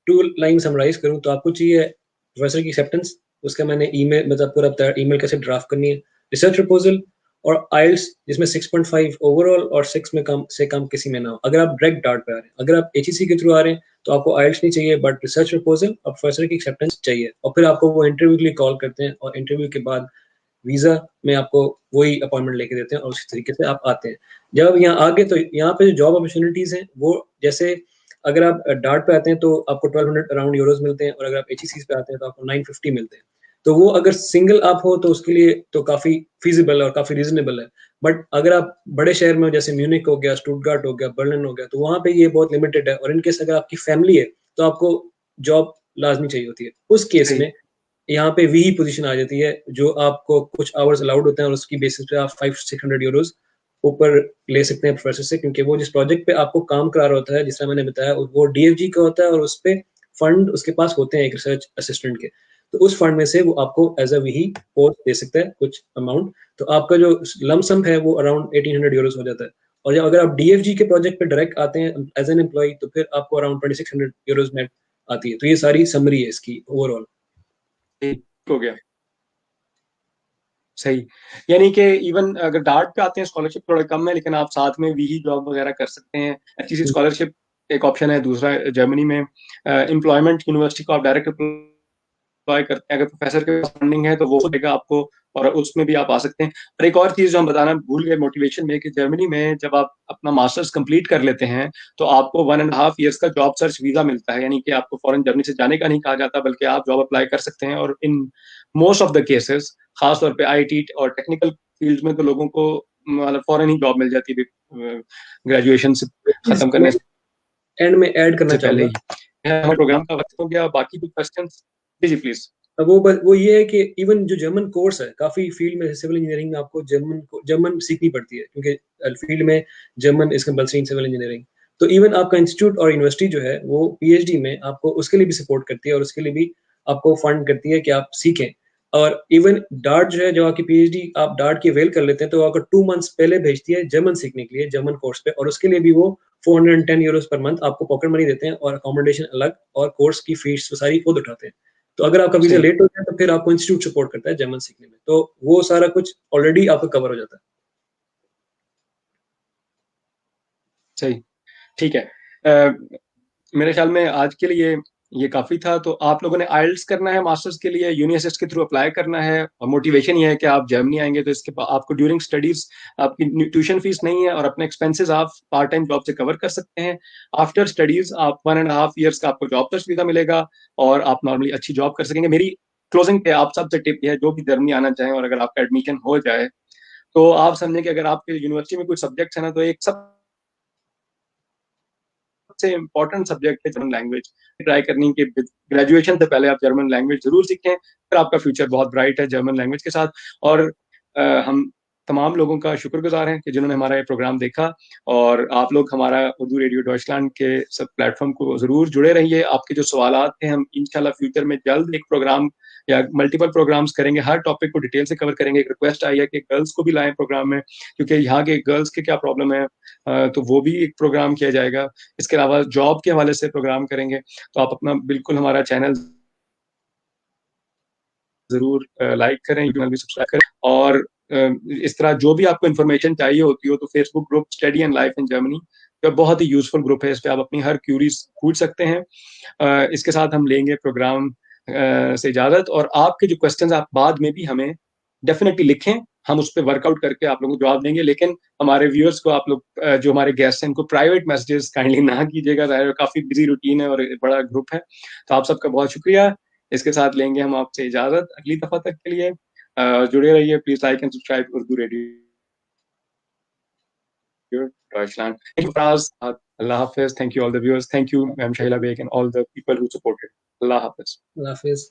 2 लाइन समराइज करूँ तो आपको चाहिए प्रोफेसर की एक्सेप्टेंस, उसका मैंने ईमेल मतलब पूरा बताया ईमेल कैसे ड्राफ्ट करनी है, रिसर्च प्रपोजल, और आइल्स जिसमें 6.5 ओवरऑल और 6 में कम से कम किसी में ना हो। अगर आप डायरेक्ट डार्ट पे आ रहे हैं, अगर आप एचईसी के थ्रू आ रहे हैं तो आपको आइल्स नहीं चाहिए, बट रिसर्च प्रपोजल और प्रोफेसर की एक्सेप्टेंस चाहिए, और फिर आपको वो इंटरव्यू के लिए कॉल करते हैं, और इंटरव्यू के बाद वीजा में आपको वही अपॉइंटमेंट लेके देते हैं, और उसी तरीके से आप आते हैं। जब यहाँ आगे तो यहाँ पे जो जॉब अपॉर्चुनिटीज हैं वो जैसे अगर आप डार्ट पे आते हैं तो आपको 1200 अराउंड यूरोज मिलते हैं, और अगर आप एचईसी पे आते हैं तो आपको 950 मिलते हैं। तो वो अगर सिंगल आप हो तो उसके लिए तो काफी फीजिबल और काफी रीजनेबल है। बट अगर आप बड़े शहर में हो, जैसे म्यूनिक हो गया, स्टुटगार्ट हो गया, बर्लिन हो गया, तो वहां पे ये बहुत लिमिटेड है, और इनकेस अगर आपकी फैमिली है तो आपको जॉब लाजमी चाहिए होती है। उस केस सही। में यहाँ पे वी पोजीशन आ जाती है, जो आपको कुछ आवर्स अलाउड होते हैं, और उसकी बेसिस पे आप 500-600 यूरोज ऊपर ले सकते हैं प्रोफेसर से, क्योंकि वो जिस प्रोजेक्ट पे आपको काम करा रहा होता है, जिस तरह मैंने बताया, वो डीएफजी का होता है, और उस पे फंड उसके पास होते हैं एक रिसर्च असिस्टेंट के। तो उस फंड में से वो आपको एज अ वी पोस्ट दे सकता है कुछ अमाउंट। तो आपका जो लमसम है वो अराउंड 1800 यूरोज हो जाता है। और जब अगर आप डीएफजी के प्रोजेक्ट पे डायरेक्ट आते हैं एज एन एम्प्लॉय, तो फिर आपको अराउंड 2600 यूरोज नेट आती है। तो ये सारी समरी है इसकी ओवरऑल। ठीक हो गया। सही। यानी कि इवन अगर डार्ट पे आते हैं स्कॉलरशिप थोड़ा कम है, लेकिन आप साथ में भी जॉब वगैरह कर सकते हैं। अच्छी सी स्कॉलरशिप एक ऑप्शन है। दूसरा, जर्मनी में एम्प्लॉयमेंट यूनिवर्सिटी को आप डायरेक्ट अप्लाई करते हैं, अगर प्रोफेसर के पास फंडिंग है तो वो देगा आपको, और उसमें भी आप आ सकते हैं। और एक और चीज जो हम बताना भूल गए मोटिवेशन में, कि जर्मनी में जब आप अपना मास्टर्स कंप्लीट कर लेते हैं तो आपको 1.5 ईयर्स का जॉब सर्च वीजा मिलता है। यानी कि आपको फॉरेन जर्मनी से जाने का नहीं कहा जाता, बल्कि आप जॉब अप्लाई कर सकते हैं। और in most of the cases, खासतौर पे आईटी और टेक्निकल फील्ड में, तो लोगों को मतलब फॉरेन ही जॉब मिल जाती है ग्रेजुएशन से खत्म करने एंड में ऐड करना से पहले चाहूंगा। ही। हमारे प्रोग्राम का वक्त हो गया, बाकी कुछ क्वेश्चन? Ji ji please. अब वो ये है कि इवन जो जर्मन कोर्स है, काफी फील्ड में सिविल इंजीनियरिंग में आपको जर्मन सीखनी पड़ती है, क्योंकि फील्ड में German is compulsory in civil engineering. तो इवन आपका इंस्टीट्यूट और यूनिवर्सिटी जो है वो पीएचडी में आपको उसके लिए भी सपोर्ट करती है, और उसके लिए भी आपको फंड करती है कि आप सीखें। और इवन डार्ट जो है, जो आपकी पीएचडी आप डार्ट की अवेल कर लेते हैं, तो आपको 2 मंथ्स पहले भेजती है जर्मन सीखने के लिए, जर्मन कोर्स पे, और उसके लिए भी वो 410 यूरोज पर मंथ आपको पॉकेट मनी देते हैं, और अकोमोडेशन अलग, और कोर्स की फीस सारी खुद उठाते हैं। तो अगर आपका वीजा सही। लेट हो जाए तो फिर आपको इंस्टीट्यूट सपोर्ट करता है जर्मन सीखने में, तो वो सारा कुछ ऑलरेडी आपका कवर हो जाता है। सही। ठीक है। मेरे ख्याल में आज के लिए ये काफ़ी था। तो आप लोगों ने आइल्स करना है मास्टर्स के लिए, यूनिअसिस्ट के थ्रू अप्लाई करना है, और मोटिवेशन ये है कि आप जर्मनी आएंगे तो इसके आपको ड्यूरिंग स्टडीज आपकी ट्यूशन फीस नहीं है और अपने एक्सपेंसेस आप पार्ट टाइम जॉब से कवर कर सकते हैं। आफ्टर स्टडीज आप 1.5 ईयर्स का आपको जॉब सर्च वीजा मिलेगा और आप नॉर्मली अच्छी जॉब कर सकेंगे। मेरी क्लोजिंग पे आप सबसे टिप है, जो भी जर्मनी आना चाहें और अगर आपका एडमिशन हो जाए तो आप समझें कि अगर आपके यूनिवर्सिटी में कुछ सब्जेक्ट्स है ना, तो एक सबसे इम्पोर्टेंट सब्जेक्ट है जर्मन लैंग्वेज। ट्राई करनी कि ग्रेजुएशन से पहले आप जर्मन लैंग्वेज जरूर सीखें, फिर आपका फ्यूचर बहुत ब्राइट है जर्मन लैंग्वेज के साथ। और हम तमाम लोगों का शुक्रगुजार हैं कि जिन्होंने हमारा ये प्रोग्राम देखा, और आप लोग हमारा उर्दू रेडियो डॉइचलैंड के सब प्लेटफॉर्म को जरूर जुड़े रहिए। आपके जो सवालात थे, हम इंशाल्लाह फ्यूचर में जल्द एक प्रोग्राम या मल्टीपल प्रोग्राम्स करेंगे, हर टॉपिक को डिटेल से कवर करेंगे। एक रिक्वेस्ट आई है कि गर्ल्स को भी लाएं प्रोग्राम में, क्योंकि यहाँ के गर्ल्स के क्या प्रॉब्लम है, तो वो भी एक प्रोग्राम किया जाएगा। इसके अलावा जॉब के हवाले से प्रोग्राम करेंगे। तो आप अपना बिल्कुल हमारा चैनल जरूर लाइक करें, यूट्यूब भी सब्सक्राइब करें, और इस तरह जो भी आपको इन्फॉर्मेशन चाहिए होती हो तो Facebook group study and life in Germany जो बहुत ही यूजफुल ग्रुप है, इस पर आप अपनी हर क्यूरीज पूछ सकते हैं। इसके साथ हम लेंगे प्रोग्राम से इजाजत, और आपके जो क्वेश्चंस आप बाद में भी हमें डेफिनेटली लिखें, हम उस पर वर्कआउट करके आप लोगों को जवाब देंगे। लेकिन हमारे व्यूअर्स को आप लोग जो हमारे गेस्ट हैं, इनको प्राइवेट मैसेजेस काइंडली ना कीजिएगा, काफी बिजी रूटीन है और बड़ा ग्रुप है। तो आप सबका बहुत शुक्रिया। इसके साथ लेंगे हम आपसे इजाजत अगली दफा तक के लिए। जुड़े रहिए, please like and subscribe Urdu radio Deutschland. Thank you Faraz, अल्लाह हाफिज। Thank you all the viewers, thank you ma'am Shahila Baig and all the people who supported. अल्लाह हाफिज। अल्लाह हाफिज।